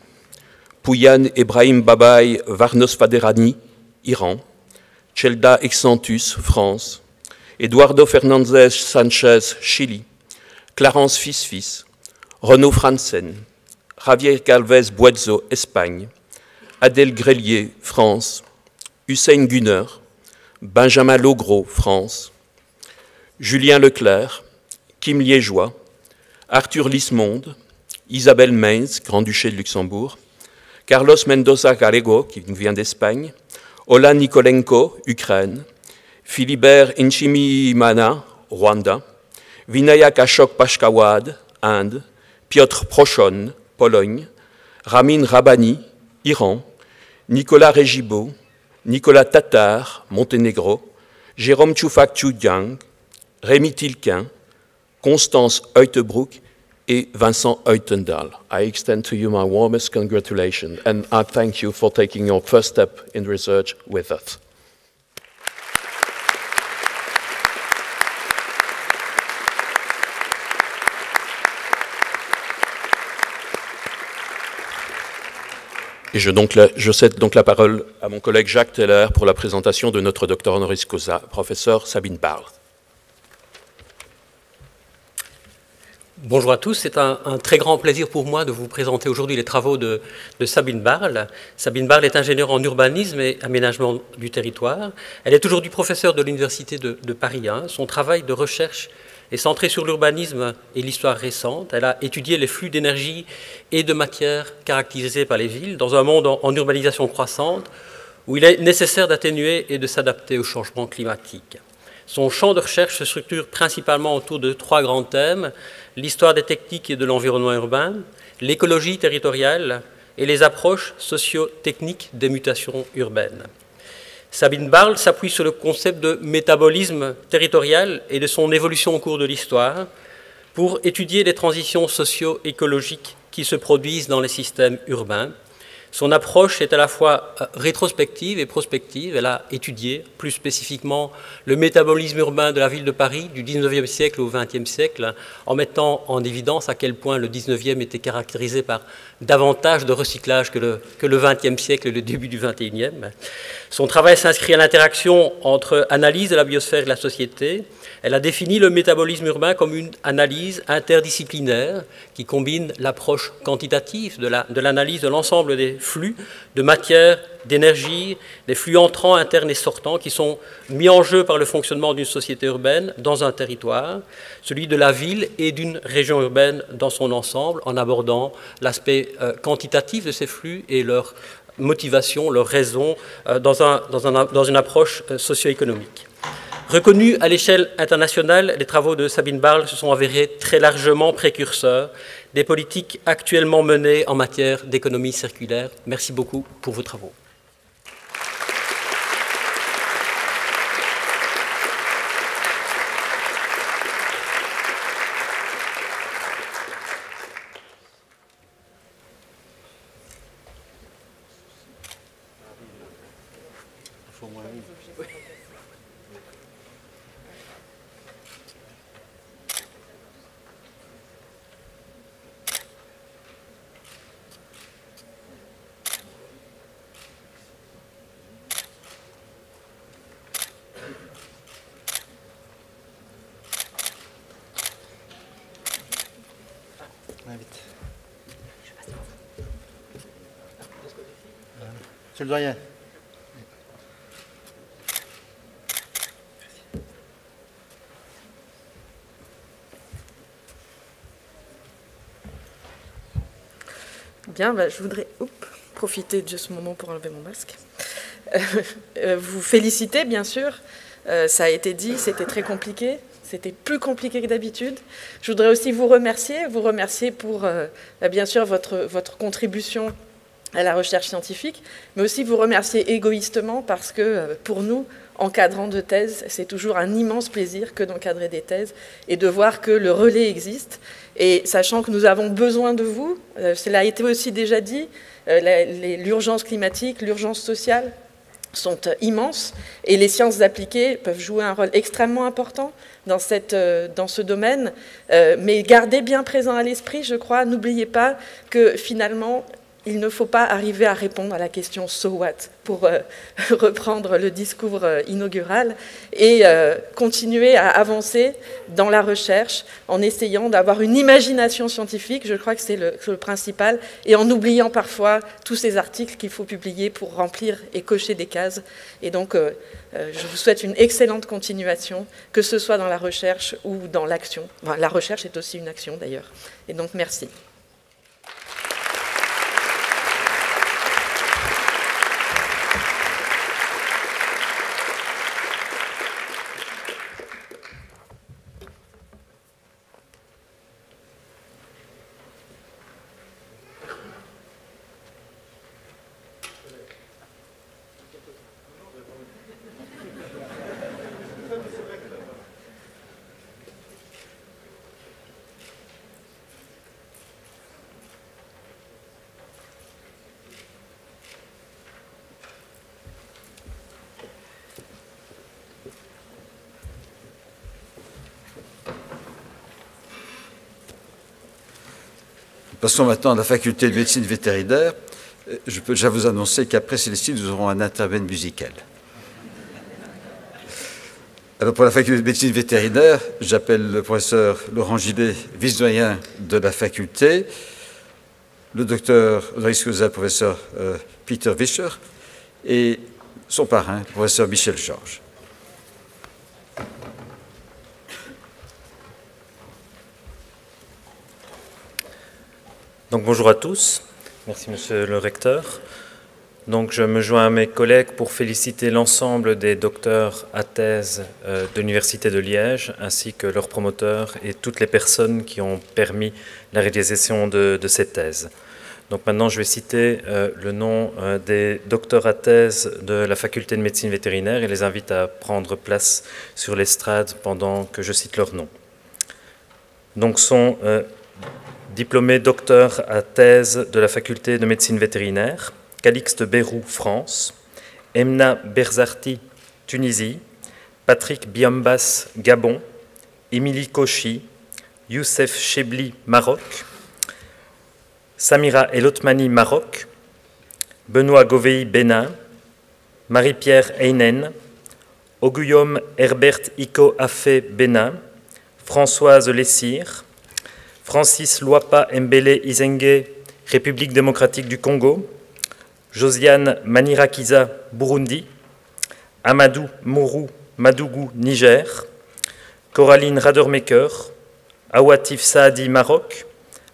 Pouyan Ebrahim Babaï Varnos Faderani, Iran, Chelda Exantus, France, Eduardo Fernandez Sanchez, Chili, Clarence Fisfis, Renaud Franzen, Javier Galvez Buezo, Espagne, Adèle Grelier, France, Hussein Gunner, Benjamin Logros, France, Julien Leclerc, Kim Liégeois, Arthur Lismonde, Isabelle Mainz, Grand-Duché de Luxembourg, Carlos Mendoza Garego, qui nous vient d'Espagne, Ola Nikolenko, Ukraine, Philibert Nchimimana, Rwanda, Vinayak Ashok Pashkawad, Inde, Piotr Prochon, Pologne, Ramin Rabani, Iran, Nicolas Régibaud, Nicolas Tatar, Monténégro, Jérôme Tchoufak-Tchoudiang, Rémi Tilquin, Constance Heutebroek et Vincent Heutendal. I extend to you my warmest congratulations and I thank you for taking your first step in research with us. Et je cède donc la parole à mon collègue Jacques Teller pour la présentation de notre docteur honoris causa, professeur Sabine Barl. Bonjour à tous, c'est un très grand plaisir pour moi de vous présenter aujourd'hui les travaux de Sabine Barl. Sabine Barl est ingénieure en urbanisme et aménagement du territoire. Elle est aujourd'hui professeure de l'Université de Paris 1. Son travail de recherche est centré sur l'urbanisme et l'histoire récente. Elle a étudié les flux d'énergie et de matière caractérisés par les villes dans un monde en urbanisation croissante où il est nécessaire d'atténuer et de s'adapter au changement climatique. Son champ de recherche se structure principalement autour de 3 grands thèmes: l'histoire des techniques et de l'environnement urbain, l'écologie territoriale et les approches socio-techniques des mutations urbaines. Sabine Barl s'appuie sur le concept de métabolisme territorial et de son évolution au cours de l'histoire pour étudier les transitions socio-écologiques qui se produisent dans les systèmes urbains. Son approche est à la fois rétrospective et prospective. Elle a étudié plus spécifiquement le métabolisme urbain de la ville de Paris du 19e siècle au 20e siècle, en mettant en évidence à quel point le 19e était caractérisé par davantage de recyclage que le 20e siècle et le début du 21e. Son travail s'inscrit à l'interaction entre analyse de la biosphère et de la société. Elle a défini le métabolisme urbain comme une analyse interdisciplinaire qui combine l'approche quantitative de l'analyse de l'ensemble des flux de matière, d'énergie, des flux entrants, internes et sortants qui sont mis en jeu par le fonctionnement d'une société urbaine dans un territoire, celui de la ville et d'une région urbaine dans son ensemble, en abordant l'aspect quantitatif de ces flux et leur motivation, leurs raisons dans une approche socio-économique. Reconnus à l'échelle internationale, les travaux de Sabine Barl se sont avérés très largement précurseurs des politiques actuellement menées en matière d'économie circulaire. Merci beaucoup pour vos travaux. Monsieur le doyen. Bien, je voudrais profiter de ce moment pour enlever mon masque. Vous féliciter, bien sûr. Ça a été dit, c'était très compliqué. C'était plus compliqué que d'habitude. Je voudrais aussi vous remercier pour, bien sûr, votre contribution à la recherche scientifique, mais aussi vous remercier égoïstement parce que, pour nous, encadrant de thèses, c'est toujours un immense plaisir que d'encadrer des thèses et de voir que le relais existe. Et sachant que nous avons besoin de vous, cela a été aussi déjà dit, l'urgence climatique, l'urgence sociale sont immenses et les sciences appliquées peuvent jouer un rôle extrêmement important dans ce domaine. Mais gardez bien présent à l'esprit, je crois, n'oubliez pas que finalement, il ne faut pas arriver à répondre à la question « so what ?» pour reprendre le discours inaugural et continuer à avancer dans la recherche en essayant d'avoir une imagination scientifique, je crois que c'est le principal, et en oubliant parfois tous ces articles qu'il faut publier pour remplir et cocher des cases. Et donc, je vous souhaite une excellente continuation, que ce soit dans la recherche ou dans l'action. Enfin, la recherche est aussi une action d'ailleurs. Et donc, merci. Passons maintenant à la faculté de médecine vétérinaire. Je peux déjà vous annoncer qu'après celle-ci, nous aurons un intermède musical. Alors pour la faculté de médecine vétérinaire, j'appelle le professeur Laurent Gillet, vice-doyen de la faculté, le docteur honoris causa, le professeur Peter Vischer, et son parrain, le professeur Michel Georges. Donc bonjour à tous, merci monsieur le recteur. Donc je me joins à mes collègues pour féliciter l'ensemble des docteurs à thèse de l'Université de Liège, ainsi que leurs promoteurs et toutes les personnes qui ont permis la réalisation de ces thèses. Donc maintenant, je vais citer le nom des docteurs à thèse de la faculté de médecine vétérinaire et les invite à prendre place sur l'estrade pendant que je cite leur nom. Donc sont diplômés docteurs à thèse de la faculté de médecine vétérinaire, Calixte Bérou, France, Emna Berzarti, Tunisie, Patrick Biambas, Gabon, Émilie Cauchy, Youssef Chebli, Maroc, Samira El Othmani, Maroc, Benoît Govey, Bénin, Marie-Pierre Einen, Oguillaume Herbert Iko Afé, Bénin, Françoise Lessire, Francis Luapa Mbele Izengue, République démocratique du Congo, Josiane Manirakiza, Burundi, Amadou Mourou, Madougou, Niger, Coraline Radermaker, Awatif Saadi, Maroc,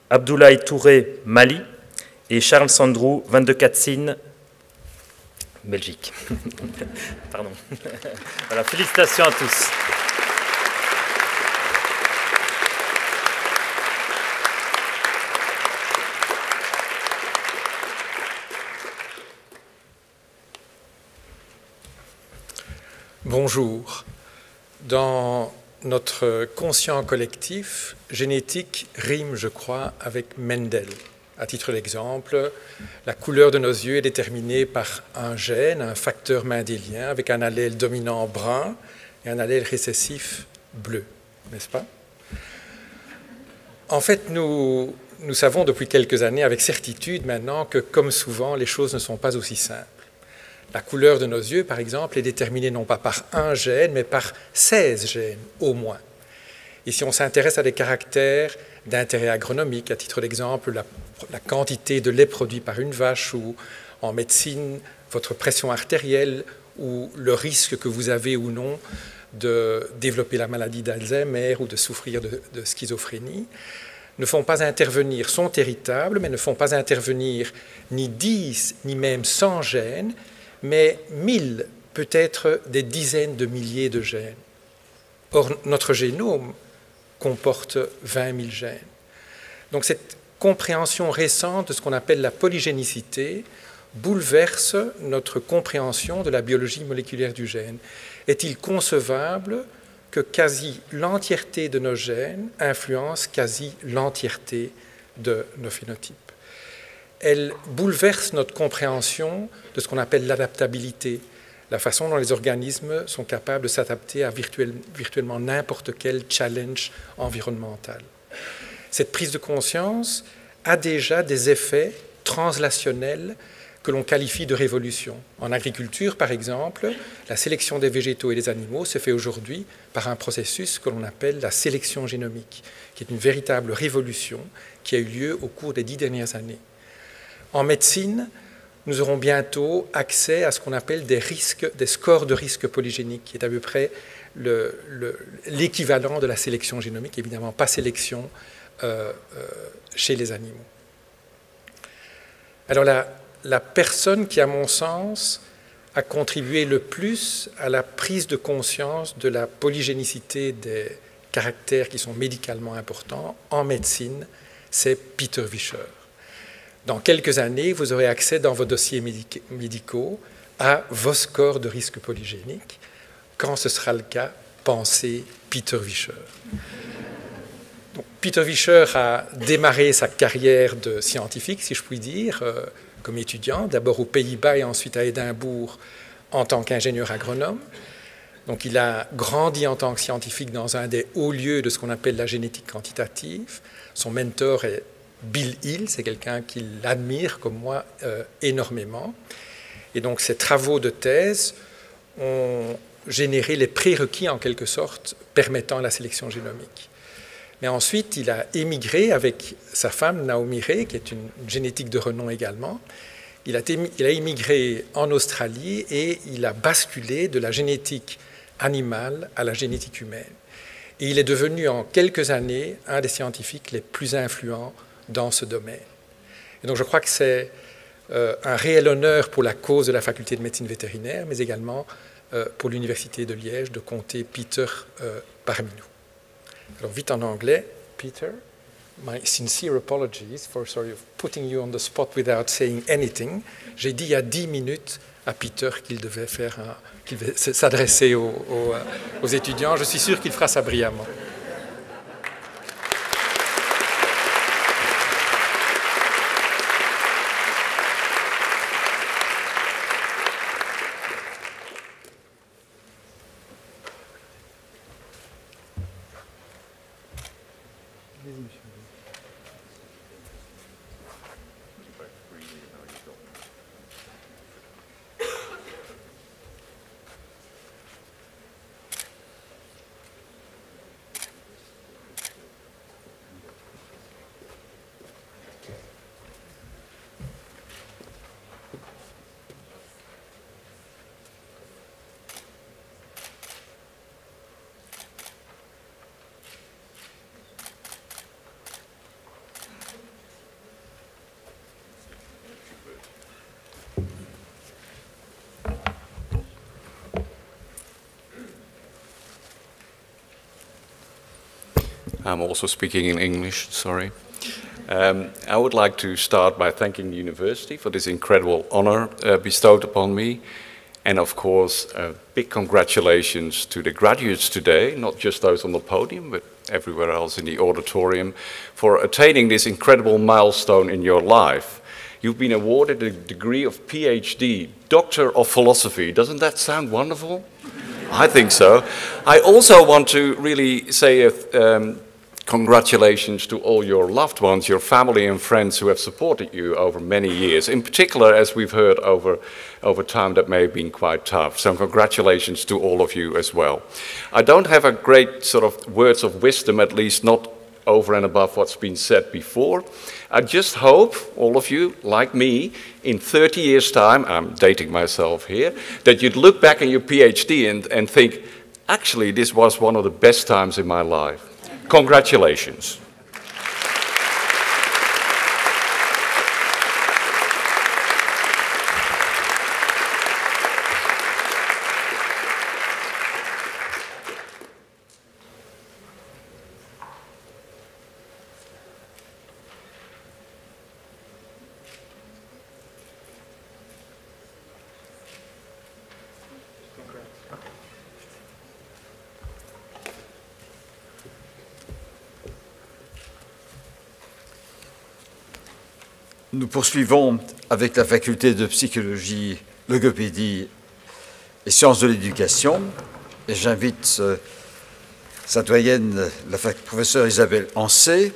Abdoulaye Touré, Mali, et Charles Sandrou, 22 Katsine, Belgique. Pardon. Voilà, félicitations à tous. Bonjour. Dans notre conscient collectif, génétique rime, je crois, avec Mendel. À titre d'exemple, la couleur de nos yeux est déterminée par un gène, un facteur mendélien, avec un allèle dominant brun et un allèle récessif bleu, n'est-ce pas? En fait, nous savons depuis quelques années avec certitude maintenant que, comme souvent, les choses ne sont pas aussi simples. La couleur de nos yeux, par exemple, est déterminée non pas par un gène, mais par 16 gènes, au moins. Et si on s'intéresse à des caractères d'intérêt agronomique, à titre d'exemple, la quantité de lait produit par une vache, ou en médecine, votre pression artérielle, ou le risque que vous avez ou non de développer la maladie d'Alzheimer ou de souffrir de schizophrénie, ne font pas intervenir, sont héritables, mais ne font pas intervenir ni 10, ni même 100 gènes, mais 1000, peut-être des dizaines de milliers de gènes. Or, notre génome comporte 20 000 gènes. Donc cette compréhension récente de ce qu'on appelle la polygénicité bouleverse notre compréhension de la biologie moléculaire du gène. Est-il concevable que quasi l'entièreté de nos gènes influence quasi l'entièreté de nos phénotypes? Elle bouleverse notre compréhension de ce qu'on appelle l'adaptabilité, la façon dont les organismes sont capables de s'adapter à virtuellement n'importe quel challenge environnemental. Cette prise de conscience a déjà des effets translationnels que l'on qualifie de révolution. En agriculture, par exemple, la sélection des végétaux et des animaux se fait aujourd'hui par un processus que l'on appelle la sélection génomique, qui est une véritable révolution qui a eu lieu au cours des 10 dernières années. En médecine, nous aurons bientôt accès à ce qu'on appelle des scores de risque polygénique, qui est à peu près l'équivalent de la sélection génomique, évidemment pas sélection chez les animaux. Alors la personne qui, à mon sens, a contribué le plus à la prise de conscience de la polygénicité des caractères qui sont médicalement importants en médecine, c'est Peter Vischer. Dans quelques années, vous aurez accès dans vos dossiers médicaux à vos scores de risque polygénique. Quand ce sera le cas, pensez Peter Vischer. Donc, Peter Vischer a démarré sa carrière de scientifique, si je puis dire, comme étudiant, d'abord aux Pays-Bas et ensuite à Édimbourg en tant qu'ingénieur agronome. Donc il a grandi en tant que scientifique dans un des hauts lieux de ce qu'on appelle la génétique quantitative. Son mentor est Bill Hill, c'est quelqu'un qui l'admire comme moi énormément. Et donc ces travaux de thèse ont généré les prérequis en quelque sorte permettant la sélection génomique. Mais ensuite, il a émigré avec sa femme Naomi Rae, qui est une génétique de renom également. Il a émigré en Australie et il a basculé de la génétique animale à la génétique humaine. Et il est devenu en quelques années un des scientifiques les plus influents dans ce domaine. Et donc je crois que c'est un réel honneur pour la cause de la faculté de médecine vétérinaire, mais également pour l'Université de Liège de compter Peter parmi nous. Alors vite en anglais, Peter, my sincere apologies for putting you on the spot without saying anything. J'ai dit il y a 10 minutes à Peter qu'il devait s'adresser aux étudiants. Je suis sûr qu'il fera ça brillamment. I'm also speaking in English, sorry. I would like to start by thanking the university for this incredible honor bestowed upon me. And of course, big congratulations to the graduates today, not just those on the podium, but everywhere else in the auditorium, for attaining this incredible milestone in your life. You've been awarded the degree of PhD, Doctor of Philosophy. Doesn't that sound wonderful? I think so. I also want to really say congratulations to all your loved ones, your family and friends who have supported you over many years. In particular, as we've heard over time, that may have been quite tough. So congratulations to all of you as well. I don't have a great sort of words of wisdom, at least not over and above what's been said before. I just hope, all of you, like me, in 30 years' time, I'm dating myself here, that you'd look back on your PhD and think, actually, this was one of the best times in my life. Congratulations. Nous poursuivons avec la faculté de psychologie, logopédie et sciences de l'éducation. Et j'invite sa doyenne, la professeure Isabelle Ancet,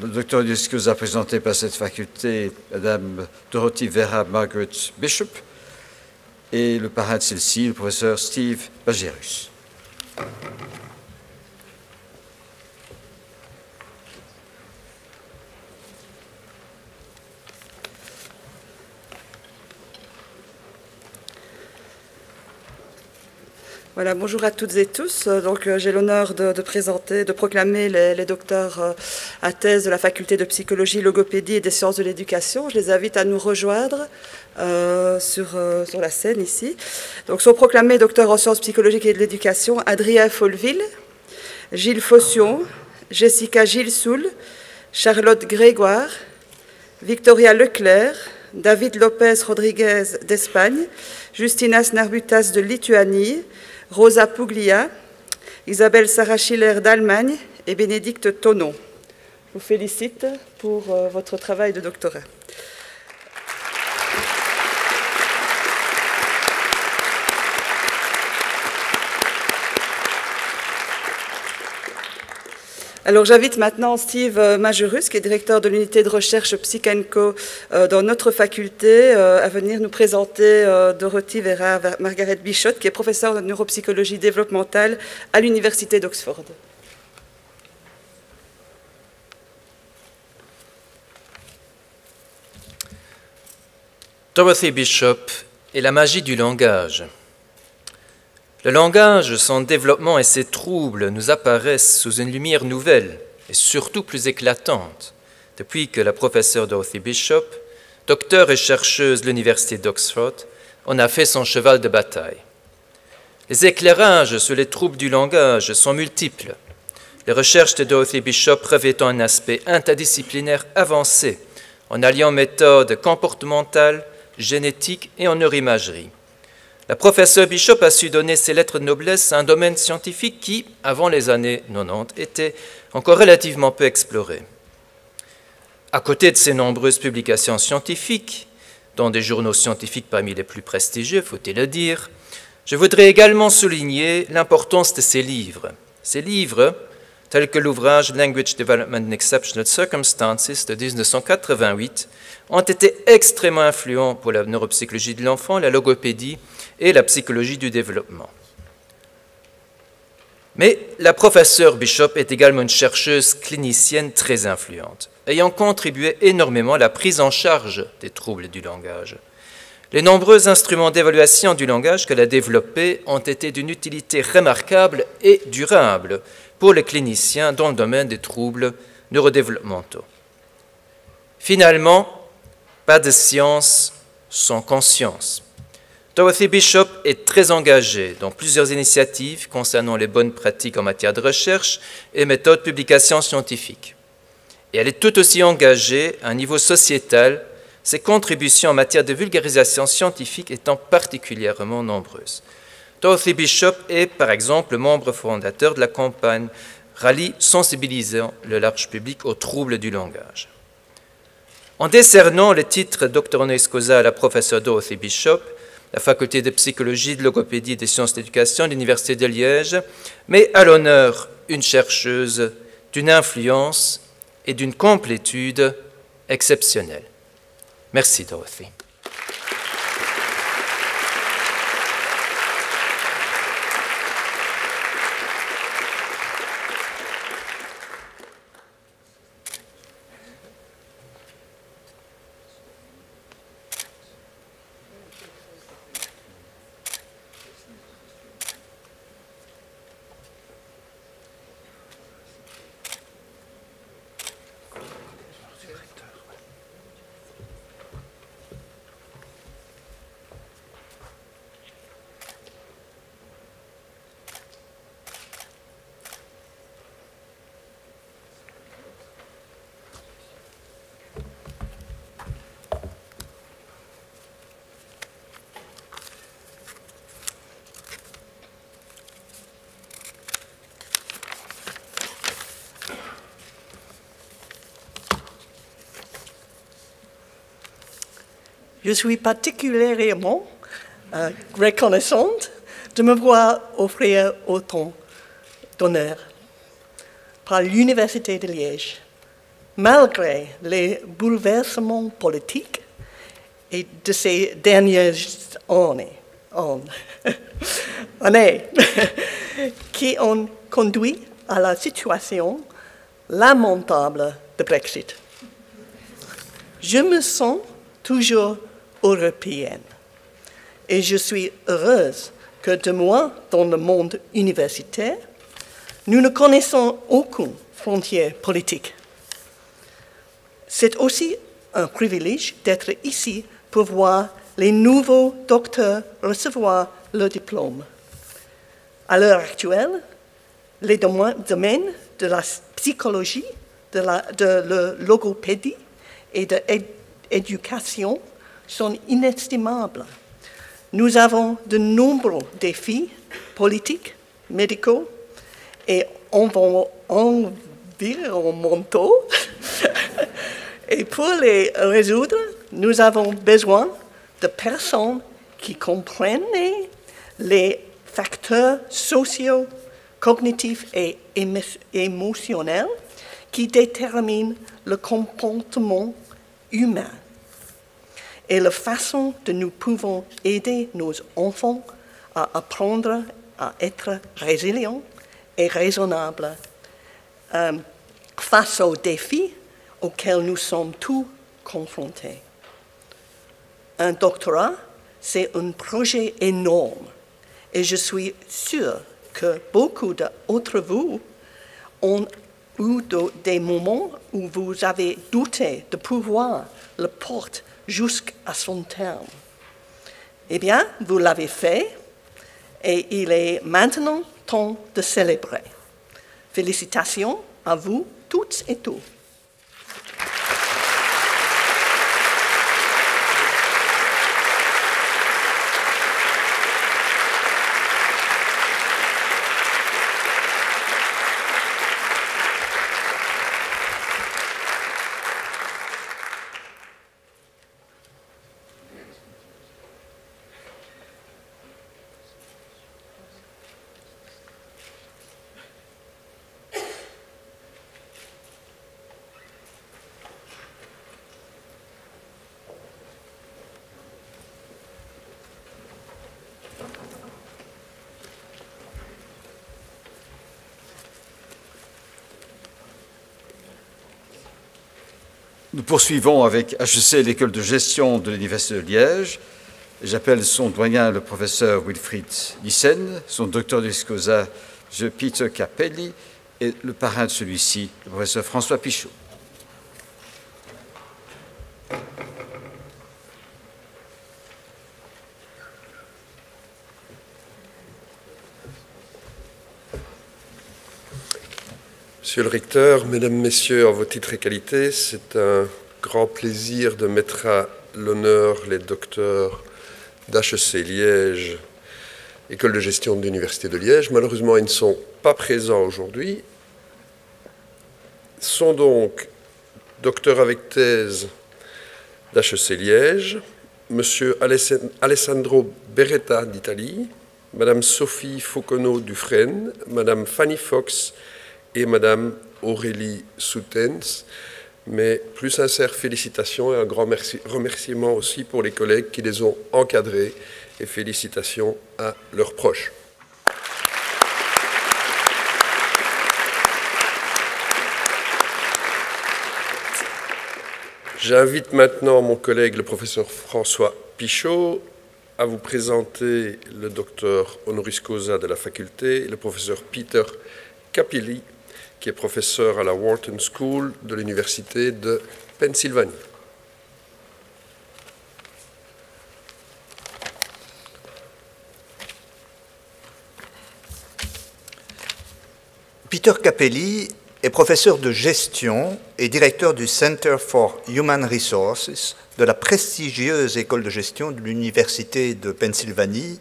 le docteur d'excuse présenté par cette faculté, Madame Dorothy Vera Margaret Bishop, et le parrain de celle-ci, le professeur Steve Bagérus. Voilà, bonjour à toutes et tous. Donc, j'ai l'honneur de proclamer les docteurs à thèse de la faculté de psychologie, logopédie et des sciences de l'éducation. Je les invite à nous rejoindre sur la scène ici. Donc, sont proclamés docteurs en sciences psychologiques et de l'éducation Adrien Folleville, Gilles Fossion, Jessica Gilles-Soul, Charlotte Grégoire, Victoria Leclerc, David Lopez Rodriguez d'Espagne, Justinas Narbutas de Lituanie, Rosa Puglia, Isabelle Sarah Schiller d'Allemagne et Bénédicte Tonon. Je vous félicite pour votre travail de doctorat. Alors j'invite maintenant Steve Majorus, qui est directeur de l'unité de recherche Psych&Co dans notre faculté, à venir nous présenter Dorothy Vera Margaret Bishop, qui est professeure de neuropsychologie développementale à l'université d'Oxford. Dorothy Bishop et la magie du langage. Le langage, son développement et ses troubles nous apparaissent sous une lumière nouvelle et surtout plus éclatante depuis que la professeure Dorothy Bishop docteur et chercheuse de l'Université d'Oxford, en a fait son cheval de bataille. Les éclairages sur les troubles du langage sont multiples. Les recherches de Dorothy Bishop revêtant un aspect interdisciplinaire avancé, en alliant méthodes comportementales, génétiques et en neuroimagerie. La professeure Bishop a su donner ses lettres de noblesse à un domaine scientifique qui, avant les années 90, était encore relativement peu exploré. À côté de ses nombreuses publications scientifiques, dans des journaux scientifiques parmi les plus prestigieux, faut-il le dire, je voudrais également souligner l'importance de ses livres. Ces livres, tels que l'ouvrage Language Development in Exceptional Circumstances de 1988, ont été extrêmement influents pour la neuropsychologie de l'enfant, la logopédie et la psychologie du développement. Mais la professeure Bishop est également une chercheuse clinicienne très influente, ayant contribué énormément à la prise en charge des troubles du langage. Les nombreux instruments d'évaluation du langage qu'elle a développés ont été d'une utilité remarquable et durable pour les cliniciens dans le domaine des troubles neurodéveloppementaux. Finalement, pas de science sans conscience. Dorothy Bishop est très engagée dans plusieurs initiatives concernant les bonnes pratiques en matière de recherche et méthodes de publication scientifique. Et elle est tout aussi engagée à un niveau sociétal, ses contributions en matière de vulgarisation scientifique étant particulièrement nombreuses. Dorothy Bishop est, par exemple, membre fondateur de la campagne Rallye sensibilisant le large public aux troubles du langage. En décernant le titre Doctor honoris causa à la professeure Dorothy Bishop, la faculté de psychologie, de logopédie et des sciences de l'éducation de l'Université de Liège met à l'honneur une chercheuse d'une influence et d'une complétude exceptionnelle. Merci Dorothy. Je suis particulièrement reconnaissante de me voir offrir autant d'honneur par l'Université de Liège, malgré les bouleversements politiques et de ces dernières années qui ont conduit à la situation lamentable de Brexit. Je me sens toujours européenne et je suis heureuse que de moi, dans le monde universitaire, nous ne connaissons aucune frontière politique. C'est aussi un privilège d'être ici pour voir les nouveaux docteurs recevoir leur diplôme. À l'heure actuelle, les domaines de la psychologie, de la logopédie et de l'éducation sont inestimables. Nous avons de nombreux défis politiques, médicaux et environnementaux. Et pour les résoudre, nous avons besoin de personnes qui comprennent les facteurs sociaux, cognitifs et émotionnels qui déterminent le comportement humain et la façon dont nous pouvons aider nos enfants à apprendre à être résilients et raisonnables face aux défis auxquels nous sommes tous confrontés. Un doctorat, c'est un projet énorme et je suis sûre que beaucoup d'entre vous ont eu des moments où vous avez douté de pouvoir le porter jusqu'à son terme. Eh bien, vous l'avez fait et il est maintenant temps de célébrer. Félicitations à vous toutes et tous. Nous poursuivons avec HEC, l'école de gestion de l'Université de Liège. J'appelle son doyen, le professeur Wilfried Lyssen, son docteur de causa, M. Peter Capelli, et le parrain de celui-ci, le professeur François Pichot. Monsieur le recteur, mesdames, messieurs, en vos titres et qualités, c'est un grand plaisir de mettre à l'honneur les docteurs d'HEC Liège, École de gestion de l'Université de Liège. Malheureusement, ils ne sont pas présents aujourd'hui. Sont donc docteurs avec thèse d'HEC Liège, Monsieur Alessandro Beretta d'Italie, Madame Sophie Fauconneau Dufresne, Madame Fanny Fox et Madame Aurélie Soutens. Mes plus sincères félicitations et un grand remerciement aussi pour les collègues qui les ont encadrés et félicitations à leurs proches. J'invite maintenant mon collègue, le professeur François Pichot, à vous présenter le docteur honoris causa de la faculté, le professeur Peter Capelli, qui est professeur à la Wharton School de l'Université de Pennsylvanie. Peter Capelli est professeur de gestion et directeur du Center for Human Resources de la prestigieuse école de gestion de l'Université de Pennsylvanie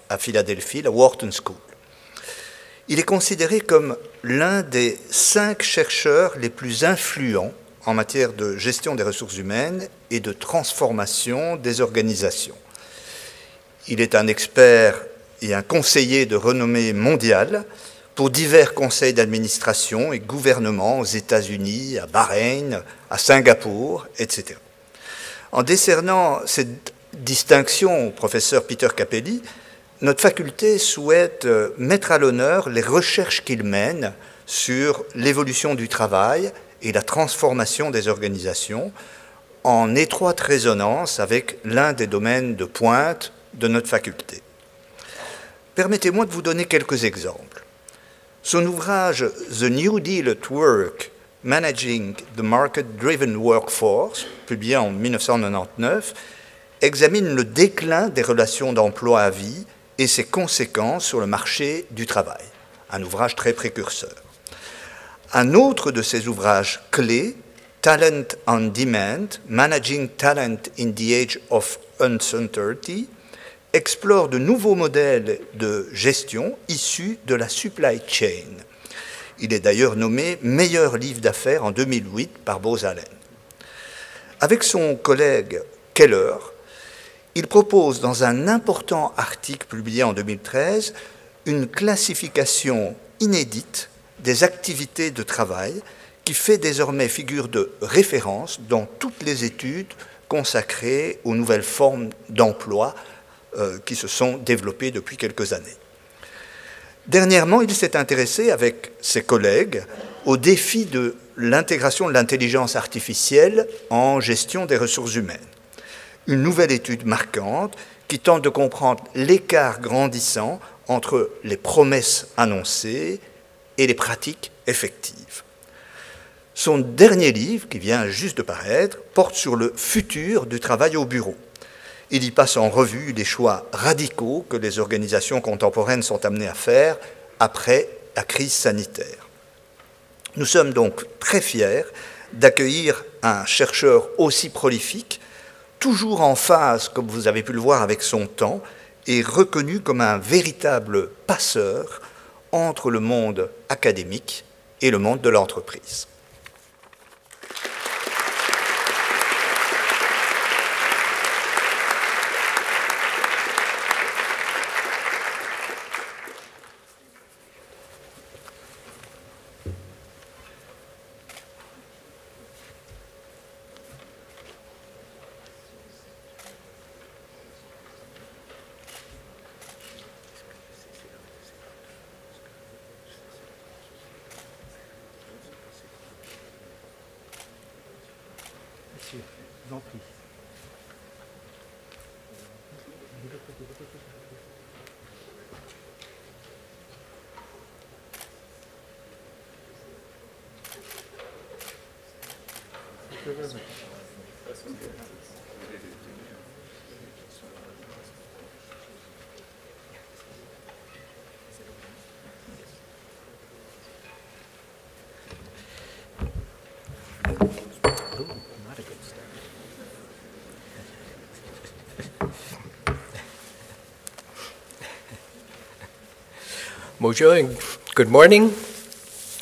à Philadelphie, la Wharton School. Il est considéré comme l'un des 5 chercheurs les plus influents en matière de gestion des ressources humaines et de transformation des organisations. Il est un expert et un conseiller de renommée mondiale pour divers conseils d'administration et gouvernements aux États-Unis, à Bahreïn, à Singapour, etc. En décernant cette distinction au professeur Peter Capelli, notre faculté souhaite mettre à l'honneur les recherches qu'il mène sur l'évolution du travail et la transformation des organisations, en étroite résonance avec l'un des domaines de pointe de notre faculté. Permettez-moi de vous donner quelques exemples. Son ouvrage « The New Deal at Work, Managing the Market-Driven Workforce », publié en 1999, examine le déclin des relations d'emploi à vie et ses conséquences sur le marché du travail. Un ouvrage très précurseur. Un autre de ses ouvrages clés, Talent on Demand, Managing Talent in the Age of Uncertainty, explore de nouveaux modèles de gestion issus de la supply chain. Il est d'ailleurs nommé meilleur livre d'affaires en 2008 par Bose Allen. Avec son collègue Keller, il propose dans un important article publié en 2013 une classification inédite des activités de travail qui fait désormais figure de référence dans toutes les études consacrées aux nouvelles formes d'emploi qui se sont développées depuis quelques années. Dernièrement, il s'est intéressé avec ses collègues au défi de l'intégration de l'intelligence artificielle en gestion des ressources humaines. Une nouvelle étude marquante qui tente de comprendre l'écart grandissant entre les promesses annoncées et les pratiques effectives. Son dernier livre, qui vient juste de paraître, porte sur le futur du travail au bureau. Il y passe en revue les choix radicaux que les organisations contemporaines sont amenées à faire après la crise sanitaire. Nous sommes donc très fiers d'accueillir un chercheur aussi prolifique, toujours en phase, comme vous avez pu le voir, avec son temps, et reconnu comme un véritable passeur entre le monde académique et le monde de l'entreprise. Bonjour and good morning.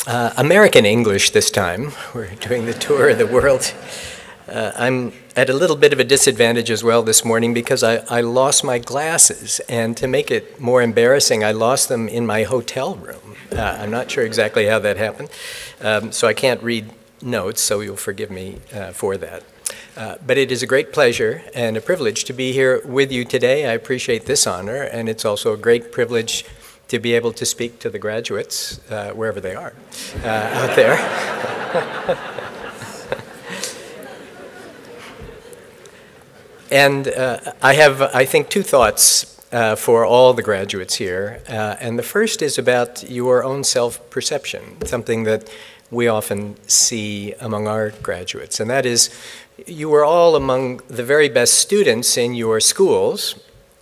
American English this time. We're doing the tour of the world. I'm at a little bit of a disadvantage as well this morning because I lost my glasses, and to make it more embarrassing, I lost them in my hotel room. I'm not sure exactly how that happened, so I can't read notes, so you'll forgive me for that. But it is a great pleasure and a privilege to be here with you today. I appreciate this honor, and it's also a great privilege to be able to speak to the graduates, wherever they are, out there. And I have, I think, two thoughts for all the graduates here. And the first is about your own self-perception, something that we often see among our graduates. And that is, you were all among the very best students in your schools,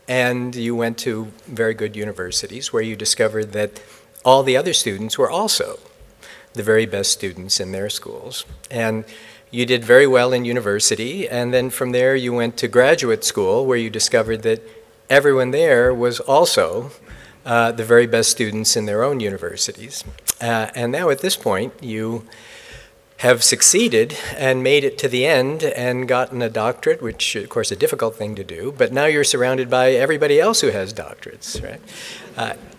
and you went to very good universities where you discovered that all the other students were also the very best students in their schools. And you did very well in university, and then from there you went to graduate school where you discovered that everyone there was also the very best students in their own universities. And now at this point you have succeeded and made it to the end and gotten a doctorate, which of course is a difficult thing to do, but now you're surrounded by everybody else who has doctorates, right?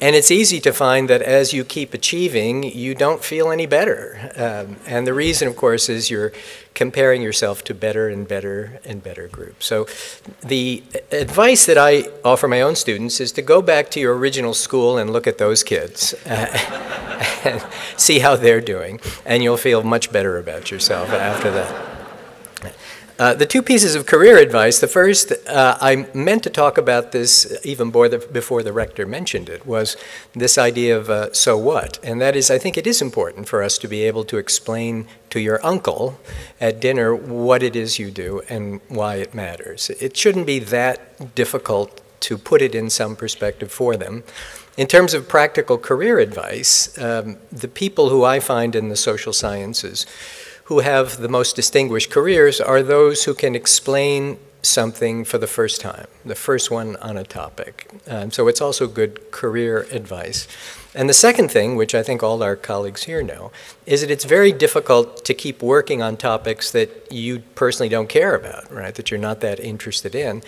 And it's easy to find that as you keep achieving, you don't feel any better. And the reason, of course, is you're comparing yourself to better and better and better groups. So the advice that I offer my own students is to go back to your original school and look at those kids and see how they're doing, and you'll feel much better about yourself after that. The two pieces of career advice, the first, I meant to talk about this even before the rector mentioned it, was this idea of so what? And that is, I think it is important for us to be able to explain to your uncle at dinner what it is you do and why it matters. It shouldn't be that difficult to put it in some perspective for them. In terms of practical career advice, the people who I find in the social sciences who have the most distinguished careers are those who can explain something for the first time, the first one on a topic. So it's also good career advice. And the second thing, which I think all our colleagues here know, is that it's very difficult to keep working on topics that you personally don't care about, right, that you're not that interested in.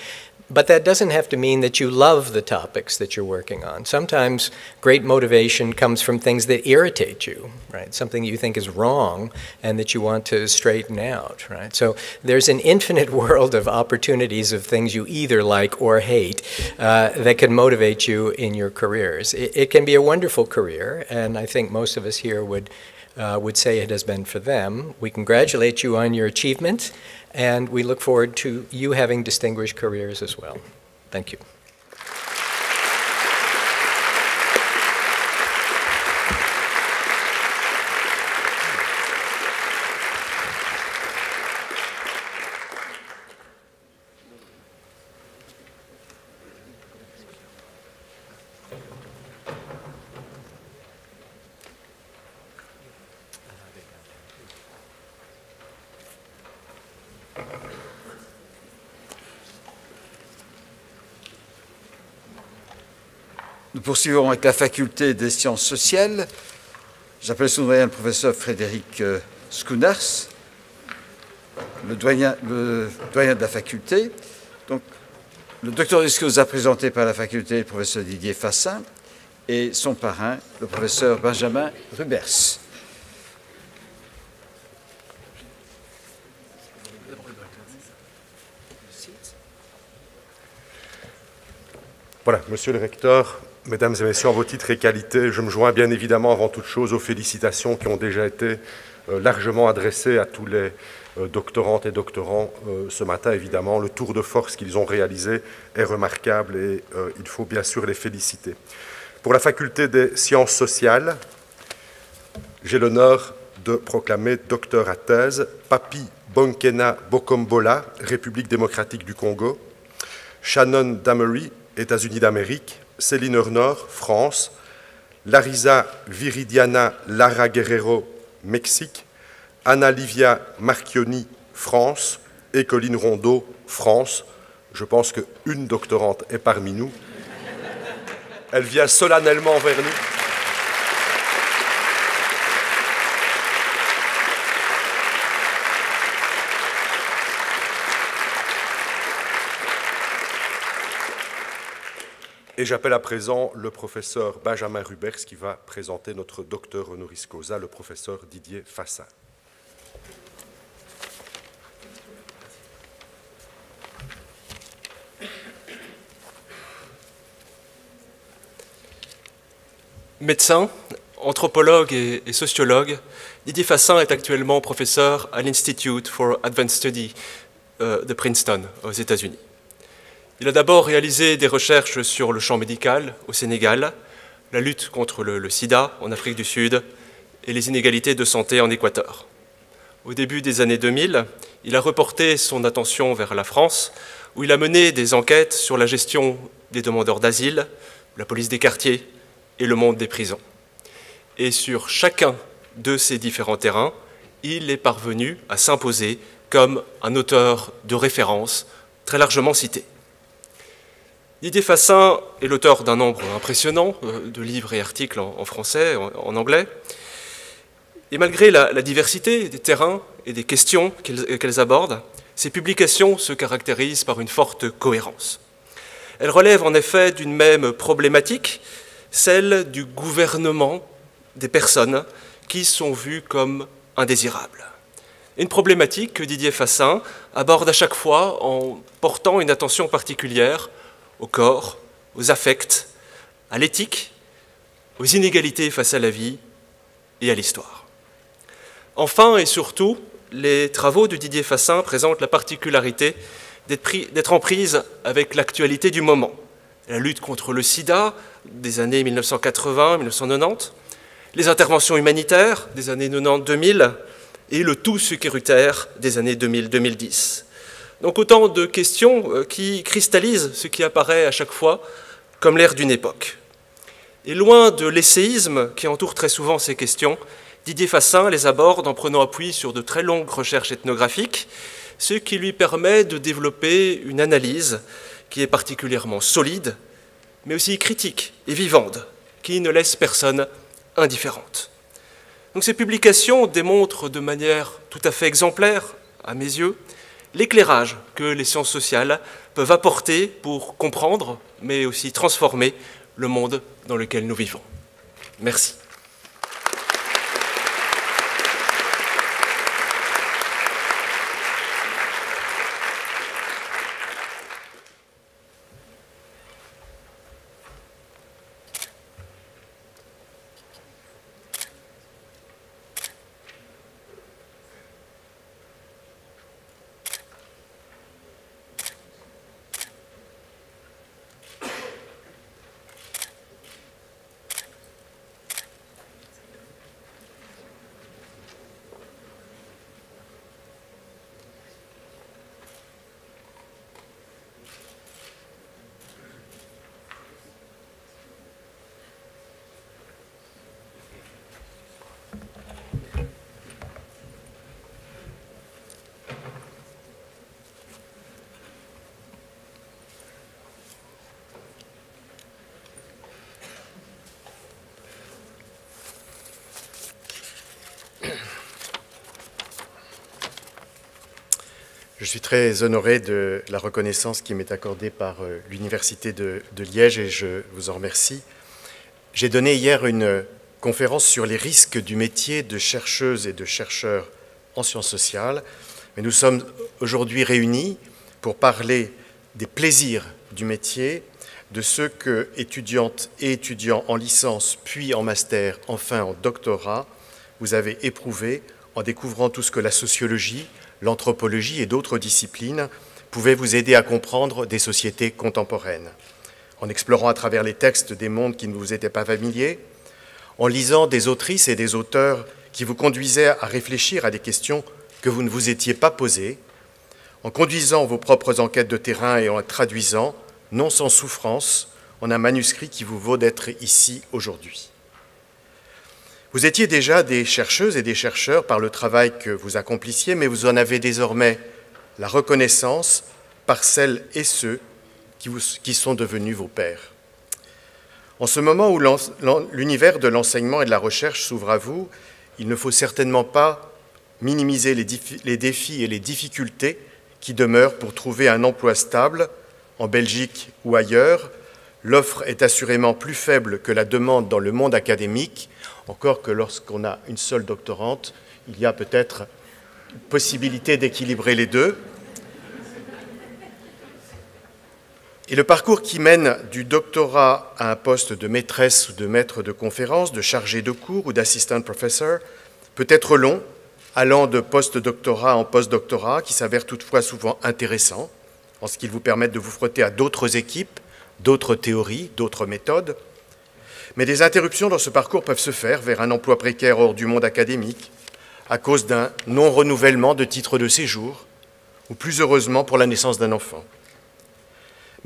But that doesn't have to mean that you love the topics that you're working on. Sometimes great motivation comes from things that irritate you, right? Something you think is wrong and that you want to straighten out, right? So there's an infinite world of opportunities of things you either like or hate that can motivate you in your careers. It can be a wonderful career, and I think most of us here would say it has been for them. We congratulate you on your achievement, and we look forward to you having distinguished careers as well. Thank you. Nous poursuivons avec la faculté des sciences sociales. J'appelle son doyen le professeur Frédéric Schounars, le doyen de la faculté. Donc, le doctoris causa présenté par la faculté, le professeur Didier Fassin, et son parrain, le professeur Benjamin Rubers. Voilà, monsieur le recteur, mesdames et messieurs, en vos titres et qualités, je me joins bien évidemment avant toute chose aux félicitations qui ont déjà été largement adressées à tous les doctorantes et doctorants ce matin. Évidemment, le tour de force qu'ils ont réalisé est remarquable et il faut bien sûr les féliciter. Pour la faculté des sciences sociales, j'ai l'honneur de proclamer docteur à thèse Papi Bonkena Bokombola, République démocratique du Congo, Shannon Damery, États-Unis d'Amérique, Céline Urnor, France, Larisa Viridiana Lara Guerrero, Mexique, Anna Livia Marchioni, France, et Colline Rondeau, France. Je pense qu'une doctorante est parmi nous. Elle vient solennellement vers nous. Et j'appelle à présent le professeur Benjamin Rubers qui va présenter notre docteur honoris causa, le professeur Didier Fassin. Médecin, anthropologue et sociologue, Didier Fassin est actuellement professeur à l'Institute for Advanced Study de Princeton, aux États-Unis. Il a d'abord réalisé des recherches sur le champ médical au Sénégal, la lutte contre le sida en Afrique du Sud et les inégalités de santé en Équateur. Au début des années 2000, il a reporté son attention vers la France, où il a mené des enquêtes sur la gestion des demandeurs d'asile, la police des quartiers et le monde des prisons. Et sur chacun de ces différents terrains, il est parvenu à s'imposer comme un auteur de référence très largement cité. Didier Fassin est l'auteur d'un nombre impressionnant de livres et articles en français, en anglais. Et malgré la diversité des terrains et des questions qu'elles abordent, ces publications se caractérisent par une forte cohérence. Elles relèvent en effet d'une même problématique, celle du gouvernement des personnes qui sont vues comme indésirables. Une problématique que Didier Fassin aborde à chaque fois en portant une attention particulière au corps, aux affects, à l'éthique, aux inégalités face à la vie et à l'histoire. Enfin et surtout, les travaux de Didier Fassin présentent la particularité d'être en prise avec l'actualité du moment. La lutte contre le sida des années 1980-1990, les interventions humanitaires des années 90-2000 et le tout sécuritaire des années 2000-2010. Donc autant de questions qui cristallisent ce qui apparaît à chaque fois comme l'ère d'une époque. Et loin de l'essayisme qui entoure très souvent ces questions, Didier Fassin les aborde en prenant appui sur de très longues recherches ethnographiques, ce qui lui permet de développer une analyse qui est particulièrement solide, mais aussi critique et vivante, qui ne laisse personne indifférente. Donc ces publications démontrent de manière tout à fait exemplaire, à mes yeux, l'éclairage que les sciences sociales peuvent apporter pour comprendre, mais aussi transformer le monde dans lequel nous vivons. Merci. Je suis très honoré de la reconnaissance qui m'est accordée par l'Université de Liège et je vous en remercie. J'ai donné hier une conférence sur les risques du métier de chercheuse et de chercheur en sciences sociales, mais nous sommes aujourd'hui réunis pour parler des plaisirs du métier, de ceux que étudiantes et étudiants en licence, puis en master, enfin en doctorat, vous avez éprouvé en découvrant tout ce que la sociologie, l'anthropologie et d'autres disciplines pouvaient vous aider à comprendre des sociétés contemporaines, en explorant à travers les textes des mondes qui ne vous étaient pas familiers, en lisant des autrices et des auteurs qui vous conduisaient à réfléchir à des questions que vous ne vous étiez pas posées, en conduisant vos propres enquêtes de terrain et en traduisant, non sans souffrance, en un manuscrit qui vous vaut d'être ici aujourd'hui. Vous étiez déjà des chercheuses et des chercheurs par le travail que vous accomplissiez, mais vous en avez désormais la reconnaissance par celles et ceux qui sont devenus vos pairs. En ce moment où l'univers de l'enseignement et de la recherche s'ouvre à vous, il ne faut certainement pas minimiser les défis et les difficultés qui demeurent pour trouver un emploi stable en Belgique ou ailleurs. L'offre est assurément plus faible que la demande dans le monde académique, encore que lorsqu'on a une seule doctorante, il y a peut-être possibilité d'équilibrer les deux. Et le parcours qui mène du doctorat à un poste de maîtresse ou de maître de conférence, de chargé de cours ou d'assistant professor peut être long, allant de post-doctorat en post-doctorat, qui s'avère toutefois souvent intéressant, en ce qu'il vous permet de vous frotter à d'autres équipes, d'autres théories, d'autres méthodes. Mais des interruptions dans ce parcours peuvent se faire vers un emploi précaire hors du monde académique, à cause d'un non-renouvellement de titre de séjour, ou plus heureusement pour la naissance d'un enfant.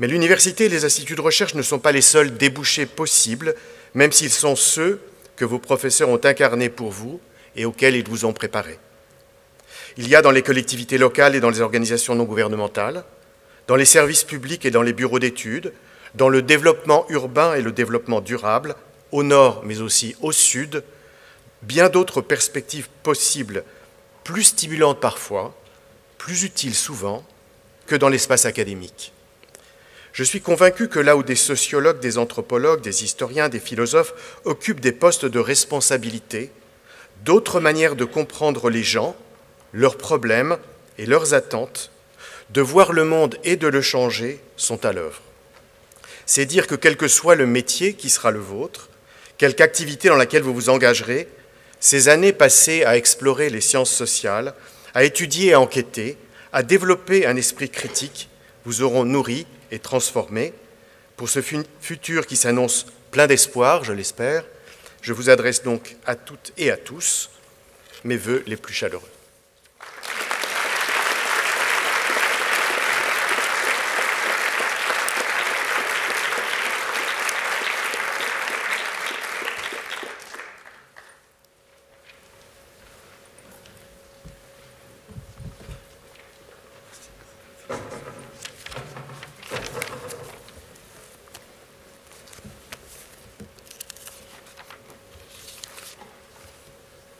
Mais l'université et les instituts de recherche ne sont pas les seuls débouchés possibles, même s'ils sont ceux que vos professeurs ont incarnés pour vous et auxquels ils vous ont préparé. Il y a dans les collectivités locales et dans les organisations non gouvernementales, dans les services publics et dans les bureaux d'études, dans le développement urbain et le développement durable, au nord mais aussi au sud, bien d'autres perspectives possibles, plus stimulantes parfois, plus utiles souvent, que dans l'espace académique. Je suis convaincu que là où des sociologues, des anthropologues, des historiens, des philosophes occupent des postes de responsabilité, d'autres manières de comprendre les gens, leurs problèmes et leurs attentes, de voir le monde et de le changer sont à l'œuvre. C'est dire que quel que soit le métier qui sera le vôtre, quelque activité dans laquelle vous vous engagerez, ces années passées à explorer les sciences sociales, à étudier et à enquêter, à développer un esprit critique, vous auront nourri et transformé. Pour ce futur qui s'annonce plein d'espoir, je l'espère, je vous adresse donc à toutes et à tous mes vœux les plus chaleureux.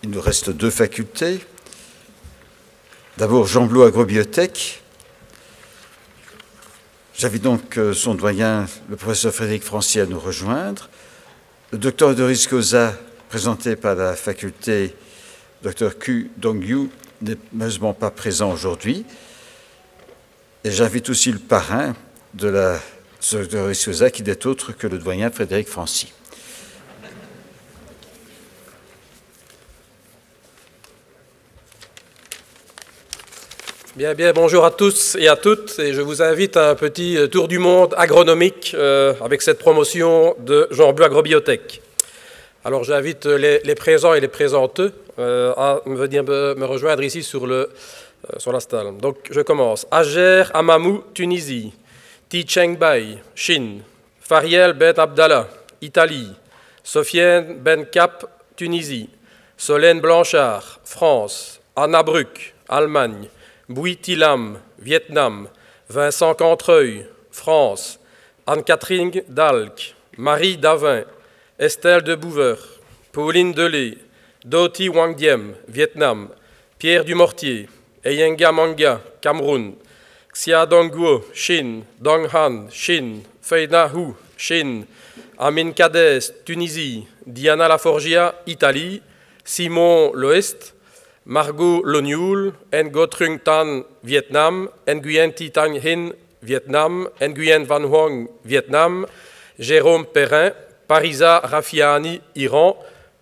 Il nous reste deux facultés. D'abord, Jean Blou Agrobiotech. J'invite donc son doyen, le professeur Frédéric Francy, à nous rejoindre. Le docteur Honoris Causa, présenté par la faculté, Dr Q Dong-Yu, n'est malheureusement pas présent aujourd'hui. Et j'invite aussi le parrain de la docteur Honoris Causa, qui n'est autre que le doyen Frédéric Francy. Bien, bonjour à tous et à toutes, et je vous invite à un petit tour du monde agronomique avec cette promotion de Jean Blou Agrobiotech. Alors j'invite les présents et les présenteux à venir me rejoindre ici sur la salle. Donc je commence. Ager Amamou, Tunisie. Ti Cheng Bai, Chine. Fariel Ben Abdallah, Italie. Sofiane Ben Cap, Tunisie. Solène Blanchard, France. Anna Bruck, Allemagne. Bouy Tilam, Vietnam, Vincent Cantreuil, France, Anne-Catherine Dalc, Marie Davin, Estelle de Bouver, Pauline Delay, Doti Wang Diem, Vietnam, Pierre Dumortier, Eyenga Manga, Cameroun, Xia Dongguo, Chine, Donghan, Chine, Feina Hu, Chine, Amin Kades, Tunisie, Diana Laforgia, Italie, Simon Loest, Margot Lonioul, Ngo Trung Tan, Vietnam, Nguyen Thi Thanh Hin, Vietnam, Nguyen Van Hoang, Vietnam, Jérôme Perrin, Parisa Rafiani, Iran,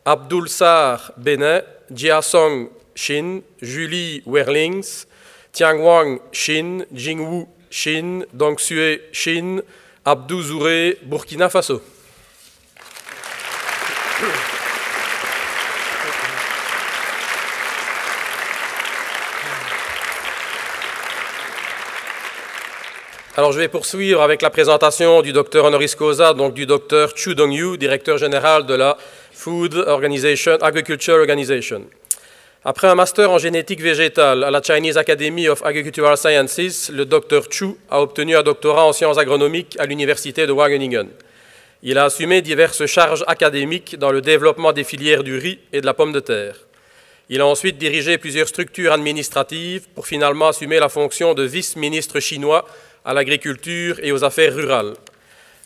Abdul Sar, Bénin, Jia Song, Chine, Julie Werlings, Tiang Wang, Chine, Jingwu, Chine, Dong Sue, Chine, Abdou Zouré, Burkina Faso. Alors je vais poursuivre avec la présentation du docteur honoris causa, donc du docteur Chu Dong-yu, directeur général de la Food Organization, Agriculture Organization. Après un master en génétique végétale à la Chinese Academy of Agricultural Sciences, le docteur Chu a obtenu un doctorat en sciences agronomiques à l'université de Wageningen. Il a assumé diverses charges académiques dans le développement des filières du riz et de la pomme de terre. Il a ensuite dirigé plusieurs structures administratives pour finalement assumer la fonction de vice-ministre chinois à l'agriculture et aux affaires rurales.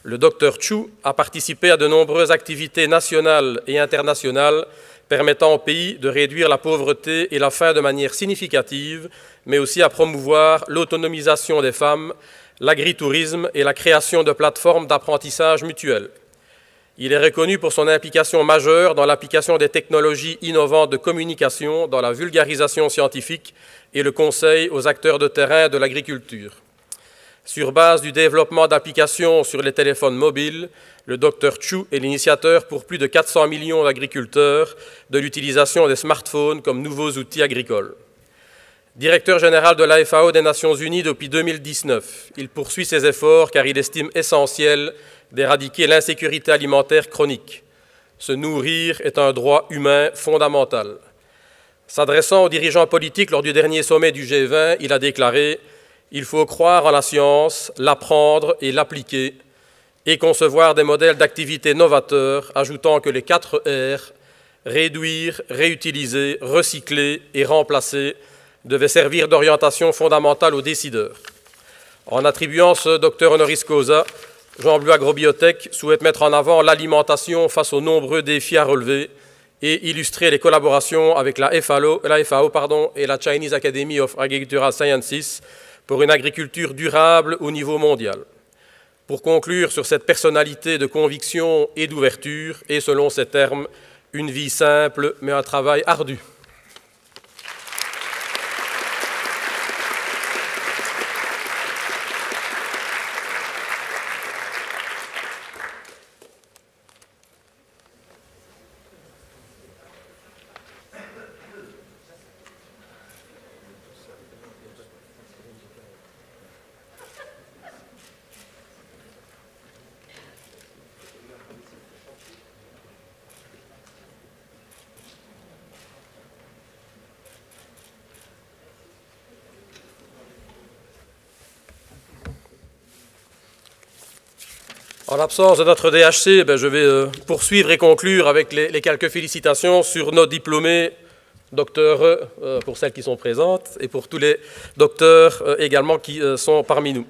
Le docteur Chu a participé à de nombreuses activités nationales et internationales permettant au pays de réduire la pauvreté et la faim de manière significative, mais aussi à promouvoir l'autonomisation des femmes, l'agritourisme et la création de plateformes d'apprentissage mutuel. Il est reconnu pour son implication majeure dans l'application des technologies innovantes de communication, dans la vulgarisation scientifique et le conseil aux acteurs de terrain de l'agriculture. Sur base du développement d'applications sur les téléphones mobiles, le Dr Chu est l'initiateur pour plus de 400 millions d'agriculteurs de l'utilisation des smartphones comme nouveaux outils agricoles. Directeur général de la FAO des Nations Unies depuis 2019, il poursuit ses efforts car il estime essentiel d'éradiquer l'insécurité alimentaire chronique. Se nourrir est un droit humain fondamental. S'adressant aux dirigeants politiques lors du dernier sommet du G20, il a déclaré « Il faut croire en la science, l'apprendre et l'appliquer, et concevoir des modèles d'activité novateurs, ajoutant que les 4 R, réduire, réutiliser, recycler et remplacer, devaient servir d'orientation fondamentale aux décideurs. » En attribuant ce docteur honoris causa, Jean Bleu Agrobiotech souhaite mettre en avant l'alimentation face aux nombreux défis à relever et illustrer les collaborations avec la FAO et la Chinese Academy of Agricultural Sciences pour une agriculture durable au niveau mondial. Pour conclure sur cette personnalité de conviction et d'ouverture, et selon ces termes, une vie simple mais un travail ardu. En l'absence de notre DHC, je vais poursuivre et conclure avec les quelques félicitations sur nos diplômés docteurs, pour celles qui sont présentes, et pour tous les docteurs également qui sont parmi nous.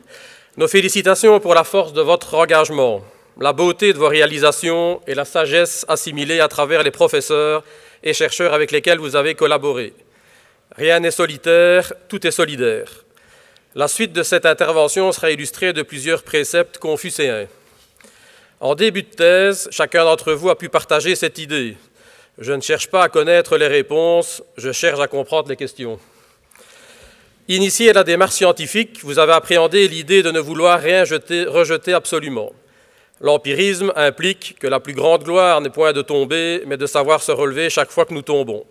Nos félicitations pour la force de votre engagement, la beauté de vos réalisations et la sagesse assimilée à travers les professeurs et chercheurs avec lesquels vous avez collaboré. Rien n'est solitaire, tout est solidaire. La suite de cette intervention sera illustrée de plusieurs préceptes confucéens. En début de thèse, chacun d'entre vous a pu partager cette idée. Je ne cherche pas à connaître les réponses, je cherche à comprendre les questions. Initié à la démarche scientifique, vous avez appréhendé l'idée de ne vouloir rien rejeter absolument. L'empirisme implique que la plus grande gloire n'est point de tomber, mais de savoir se relever chaque fois que nous tombons.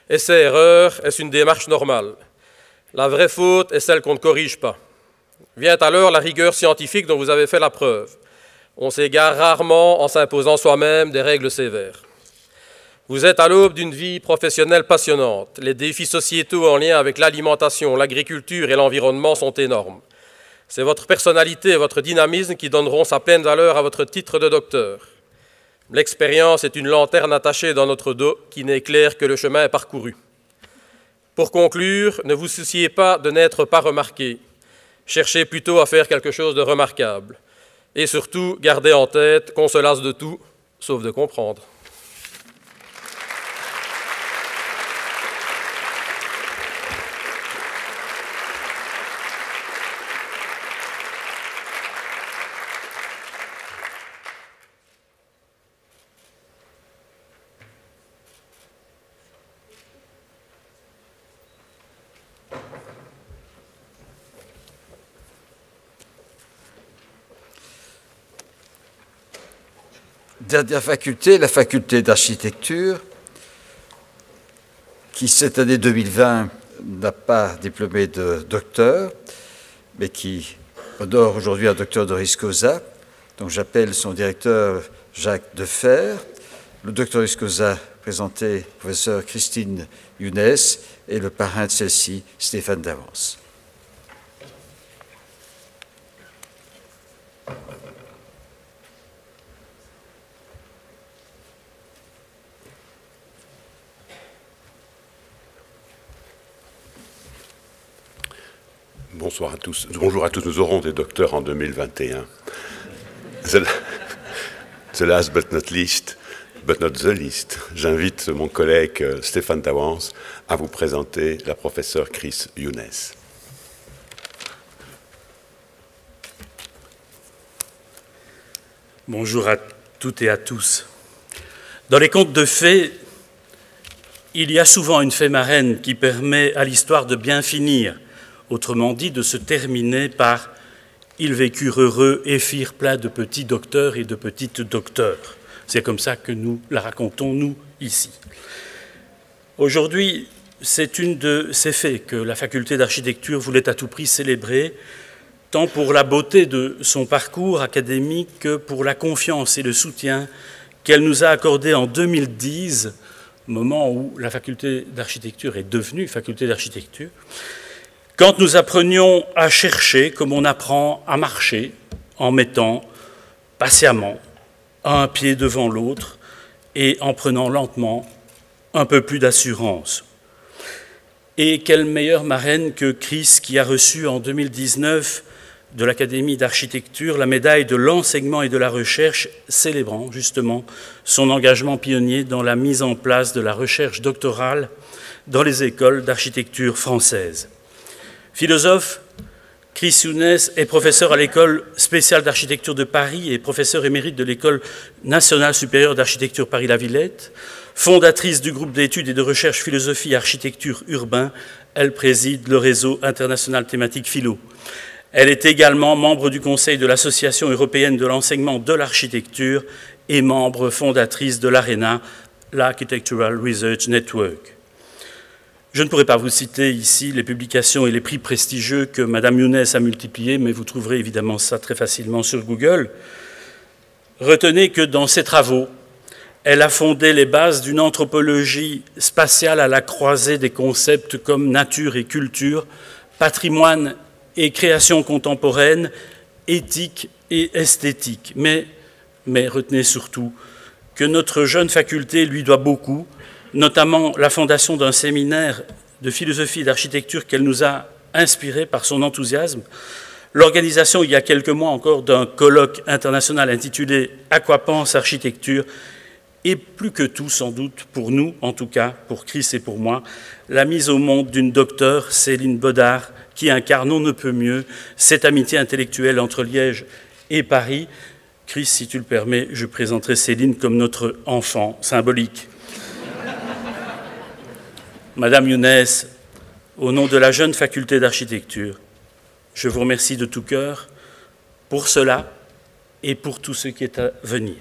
Essai-erreur, est-ce une démarche normale? La vraie faute est celle qu'on ne corrige pas. Vient alors la rigueur scientifique dont vous avez fait la preuve. On s'égare rarement en s'imposant soi-même des règles sévères. Vous êtes à l'aube d'une vie professionnelle passionnante. Les défis sociétaux en lien avec l'alimentation, l'agriculture et l'environnement sont énormes. C'est votre personnalité et votre dynamisme qui donneront sa pleine valeur à votre titre de docteur. L'expérience est une lanterne attachée dans notre dos qui n'éclaire que le chemin parcouru. Pour conclure, ne vous souciez pas de n'être pas remarqué. Cherchez plutôt à faire quelque chose de remarquable. Et surtout, gardez en tête qu'on se lasse de tout, sauf de comprendre. Dernière faculté, la faculté d'architecture, qui cette année 2020 n'a pas diplômé de docteur, mais qui honore aujourd'hui un docteur honoris causa. Donc j'appelle son directeur Jacques Defer, le docteur honoris causa présenté, professeur Christine Younes, et le parrain de celle-ci, Stéphane Davance. Bonsoir à tous. Bonjour à tous. Nous aurons des docteurs en 2021. The last but not least, but not the least, j'invite mon collègue Stéphane Davance à vous présenter la professeure Chris Younes. Bonjour à toutes et à tous. Dans les contes de fées, il y a souvent une fée marraine qui permet à l'histoire de bien finir, autrement dit de se terminer par « Ils vécurent heureux et firent plein de petits docteurs et de petites docteurs ». C'est comme ça que nous la racontons, nous, ici. Aujourd'hui, c'est une de ces fées que la faculté d'architecture voulait à tout prix célébrer, tant pour la beauté de son parcours académique que pour la confiance et le soutien qu'elle nous a accordé en 2010, moment où la faculté d'architecture est devenue faculté d'architecture, quand nous apprenions à chercher comme on apprend à marcher, en mettant patiemment un pied devant l'autre et en prenant lentement un peu plus d'assurance. Et quelle meilleure marraine que Chris, qui a reçu en 2019 de l'Académie d'architecture la médaille de l'enseignement et de la recherche, célébrant justement son engagement pionnier dans la mise en place de la recherche doctorale dans les écoles d'architecture françaises. Philosophe, Chris Younes est professeur à l'École spéciale d'architecture de Paris et professeur émérite de l'École nationale supérieure d'architecture Paris-La-Villette. Fondatrice du groupe d'études et de recherche philosophie et architecture urbain, elle préside le réseau international thématique Philo. Elle est également membre du conseil de l'Association européenne de l'enseignement de l'architecture et membre fondatrice de l'ARENA, l'Architectural Research Network. Je ne pourrai pas vous citer ici les publications et les prix prestigieux que Mme Younes a multipliés, mais vous trouverez évidemment ça très facilement sur Google. Retenez que dans ses travaux, elle a fondé les bases d'une anthropologie spatiale à la croisée des concepts comme nature et culture, patrimoine et création contemporaine, éthique et esthétique. Mais retenez surtout que notre jeune faculté lui doit beaucoup, notamment la fondation d'un séminaire de philosophie et d'architecture qu'elle nous a inspiré par son enthousiasme, l'organisation il y a quelques mois encore d'un colloque international intitulé « À quoi pense architecture ?» et plus que tout, sans doute, pour nous, en tout cas, pour Chris et pour moi, la mise au monde d'une docteure, Céline Bodard, qui incarne on ne peut mieux cette amitié intellectuelle entre Liège et Paris. Chris, si tu le permets, je présenterai Céline comme notre enfant symbolique. Madame Younes, au nom de la jeune faculté d'architecture, je vous remercie de tout cœur pour cela et pour tout ce qui est à venir.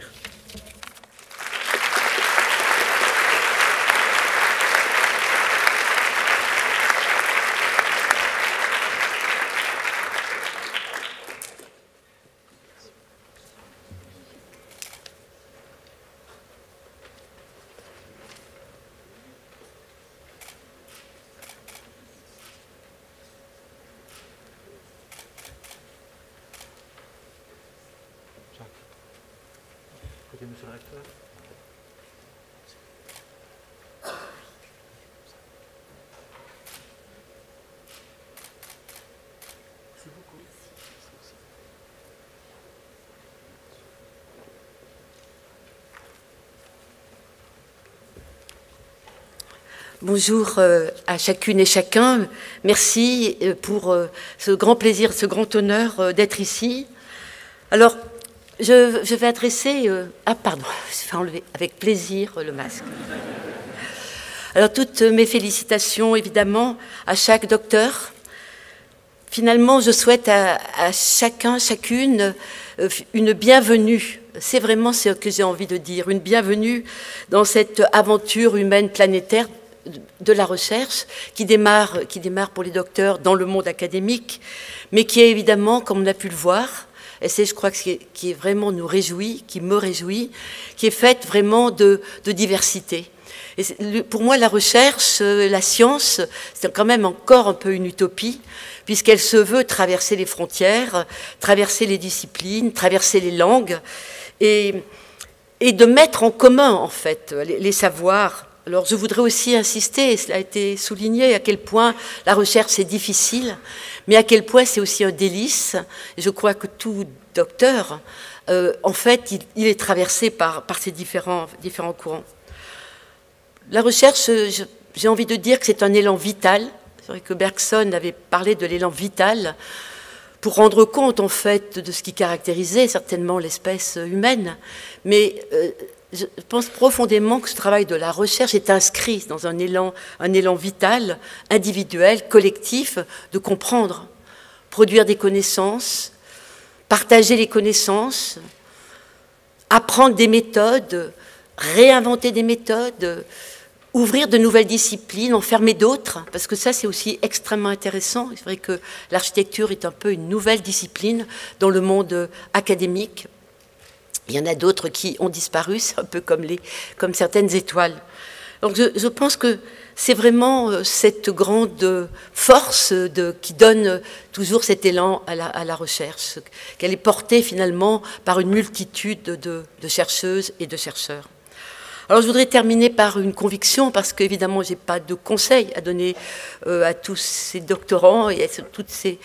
Bonjour à chacune et chacun. Merci pour ce grand plaisir, ce grand honneur d'être ici. Alors, je vais adresser... Ah, pardon, je vais enlever avec plaisir le masque. Alors, toutes mes félicitations, évidemment, à chaque docteur. Finalement, je souhaite à chacun, chacune, une bienvenue. C'est vraiment ce que j'ai envie de dire, une bienvenue dans cette aventure humaine planétaire de la recherche qui démarre pour les docteurs dans le monde académique, mais qui est évidemment, comme on a pu le voir, et c'est, je crois, qui est vraiment nous réjouit, qui me réjouit, qui est faite vraiment de diversité. Et pour moi, la recherche, la science, c'est quand même encore un peu une utopie, puisqu'elle se veut traverser les frontières, traverser les disciplines, traverser les langues, et de mettre en commun, en fait, les savoirs. Alors, je voudrais aussi insister, et cela a été souligné, à quel point la recherche est difficile, mais à quel point c'est aussi un délice. Et je crois que tout docteur, en fait, il est traversé par ces différents courants. La recherche, j'ai envie de dire que c'est un élan vital. C'est vrai que Bergson avait parlé de l'élan vital pour rendre compte, en fait, de ce qui caractérisait certainement l'espèce humaine. Mais je pense profondément que ce travail de la recherche est inscrit dans un élan vital, individuel, collectif, de comprendre, produire des connaissances, partager les connaissances, apprendre des méthodes, réinventer des méthodes, ouvrir de nouvelles disciplines, en fermer d'autres, parce que ça, c'est aussi extrêmement intéressant. C'est vrai que l'architecture est un peu une nouvelle discipline dans le monde académique. Il y en a d'autres qui ont disparu, c'est un peu comme certaines étoiles. Donc je pense que c'est vraiment cette grande force qui donne toujours cet élan à la recherche, qu'elle est portée finalement par une multitude de chercheuses et de chercheurs. Alors je voudrais terminer par une conviction, parce qu'évidemment je n'ai pas de conseils à donner à tous ces doctorants et à toutes ces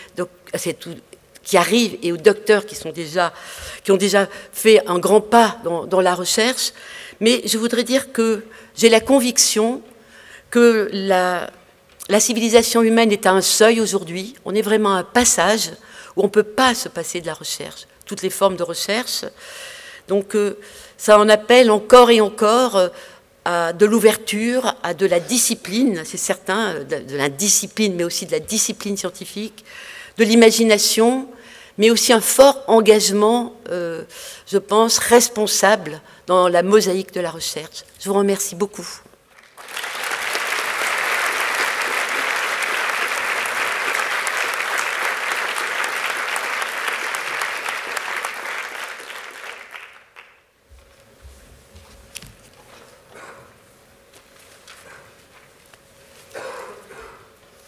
qui arrivent et aux docteurs qui ont déjà fait un grand pas dans la recherche. Mais je voudrais dire que j'ai la conviction que la civilisation humaine est à un seuil aujourd'hui. On est vraiment à un passage où on ne peut pas se passer de la recherche, toutes les formes de recherche. Donc ça en appelle encore et encore à de l'ouverture, à de la discipline, c'est certain, de la discipline, mais aussi de la discipline scientifique, de l'imagination, mais aussi un fort engagement, je pense, responsable dans la mosaïque de la recherche. Je vous remercie beaucoup.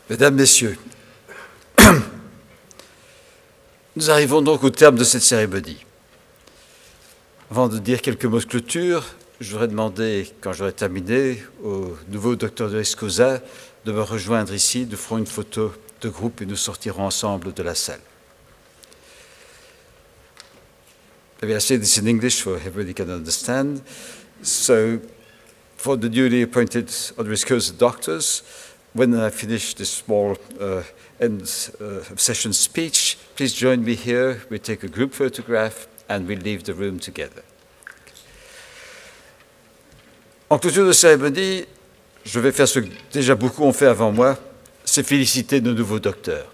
Mesdames, Messieurs, nous arrivons donc au terme de cette cérémonie. Avant de dire quelques mots de clôture, je voudrais demander, quand j'aurai terminé, au nouveau docteur de Escosa de me rejoindre ici. Nous ferons une photo de groupe et nous sortirons ensemble de la salle. Maybe I say this in English so everybody can understand. So, for the newly appointed honoris causa doctors, when I finish this small end of session speech, please join me here. We'll take a group photograph and we'll leave the room together. En clôture de cérémonie, je vais faire ce que déjà beaucoup ont fait avant moi, c'est féliciter nos nouveaux docteurs.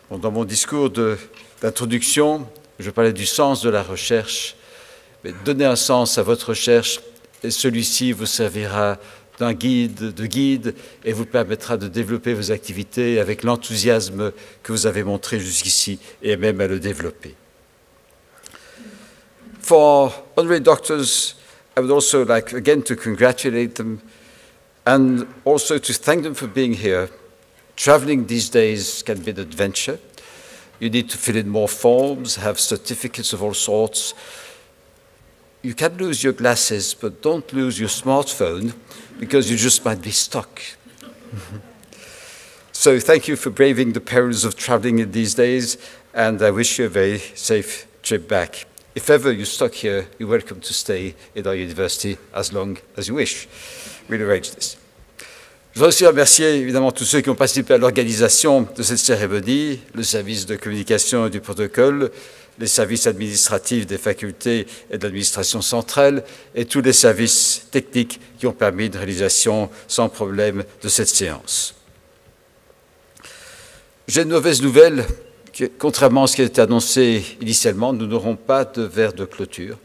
Bon, dans mon discours d'introduction, je parlais du sens de la recherche, mais donnez un sens à votre recherche et celui-ci vous servira de guide et vous permettra de développer vos activités avec l'enthousiasme que vous avez montré jusqu'ici et même à le développer. For honorary doctors, I would also like again to congratulate them and also to thank them for being here. Traveling these days can be an adventure. You need to fill in more forms, have certificates of all sorts. You can lose your glasses, but don't lose your smartphone, because you just might be stuck. So thank you for braving the perils of traveling in these days, and I wish you a very safe trip back. if ever you stuck here, you're welcome to stay in our university as long as you wish. We'll arrange this. Je voudrais aussi remercier évidemment tous ceux qui ont participé à l'organisation de cette cérémonie, le service de communication et du protocole, les services administratifs des facultés et de l'administration centrale et tous les services techniques qui ont permis une réalisation sans problème de cette séance. J'ai une mauvaise nouvelle. Contrairement à ce qui a été annoncé initialement, nous n'aurons pas de verre de clôture.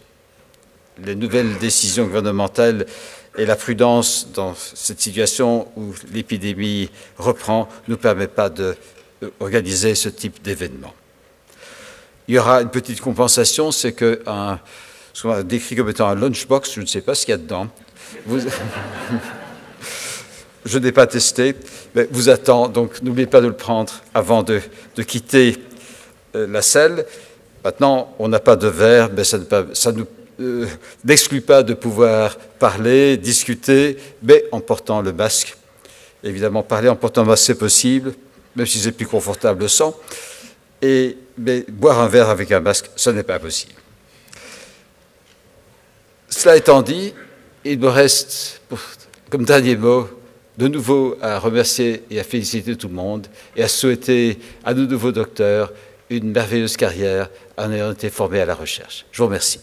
Les nouvelles décisions gouvernementales et la prudence dans cette situation où l'épidémie reprend ne nous permettent pas d'organiser ce type d'événement. Il y aura une petite compensation, c'est que ce qu'on a décrit comme étant un lunchbox, je ne sais pas ce qu'il y a dedans. Je n'ai pas testé, mais vous attend, donc n'oubliez pas de le prendre avant de quitter la salle. Maintenant, on n'a pas de verre, mais ça nous n'exclut pas de pouvoir parler, discuter, mais en portant le masque. Évidemment, parler en portant le masque, c'est possible, même si c'est plus confortable sans. Mais boire un verre avec un masque, ce n'est pas possible. Cela étant dit, il me reste, comme dernier mot, de nouveau à remercier et à féliciter tout le monde et à souhaiter à nos nouveaux docteurs une merveilleuse carrière en ayant été formés à la recherche. Je vous remercie.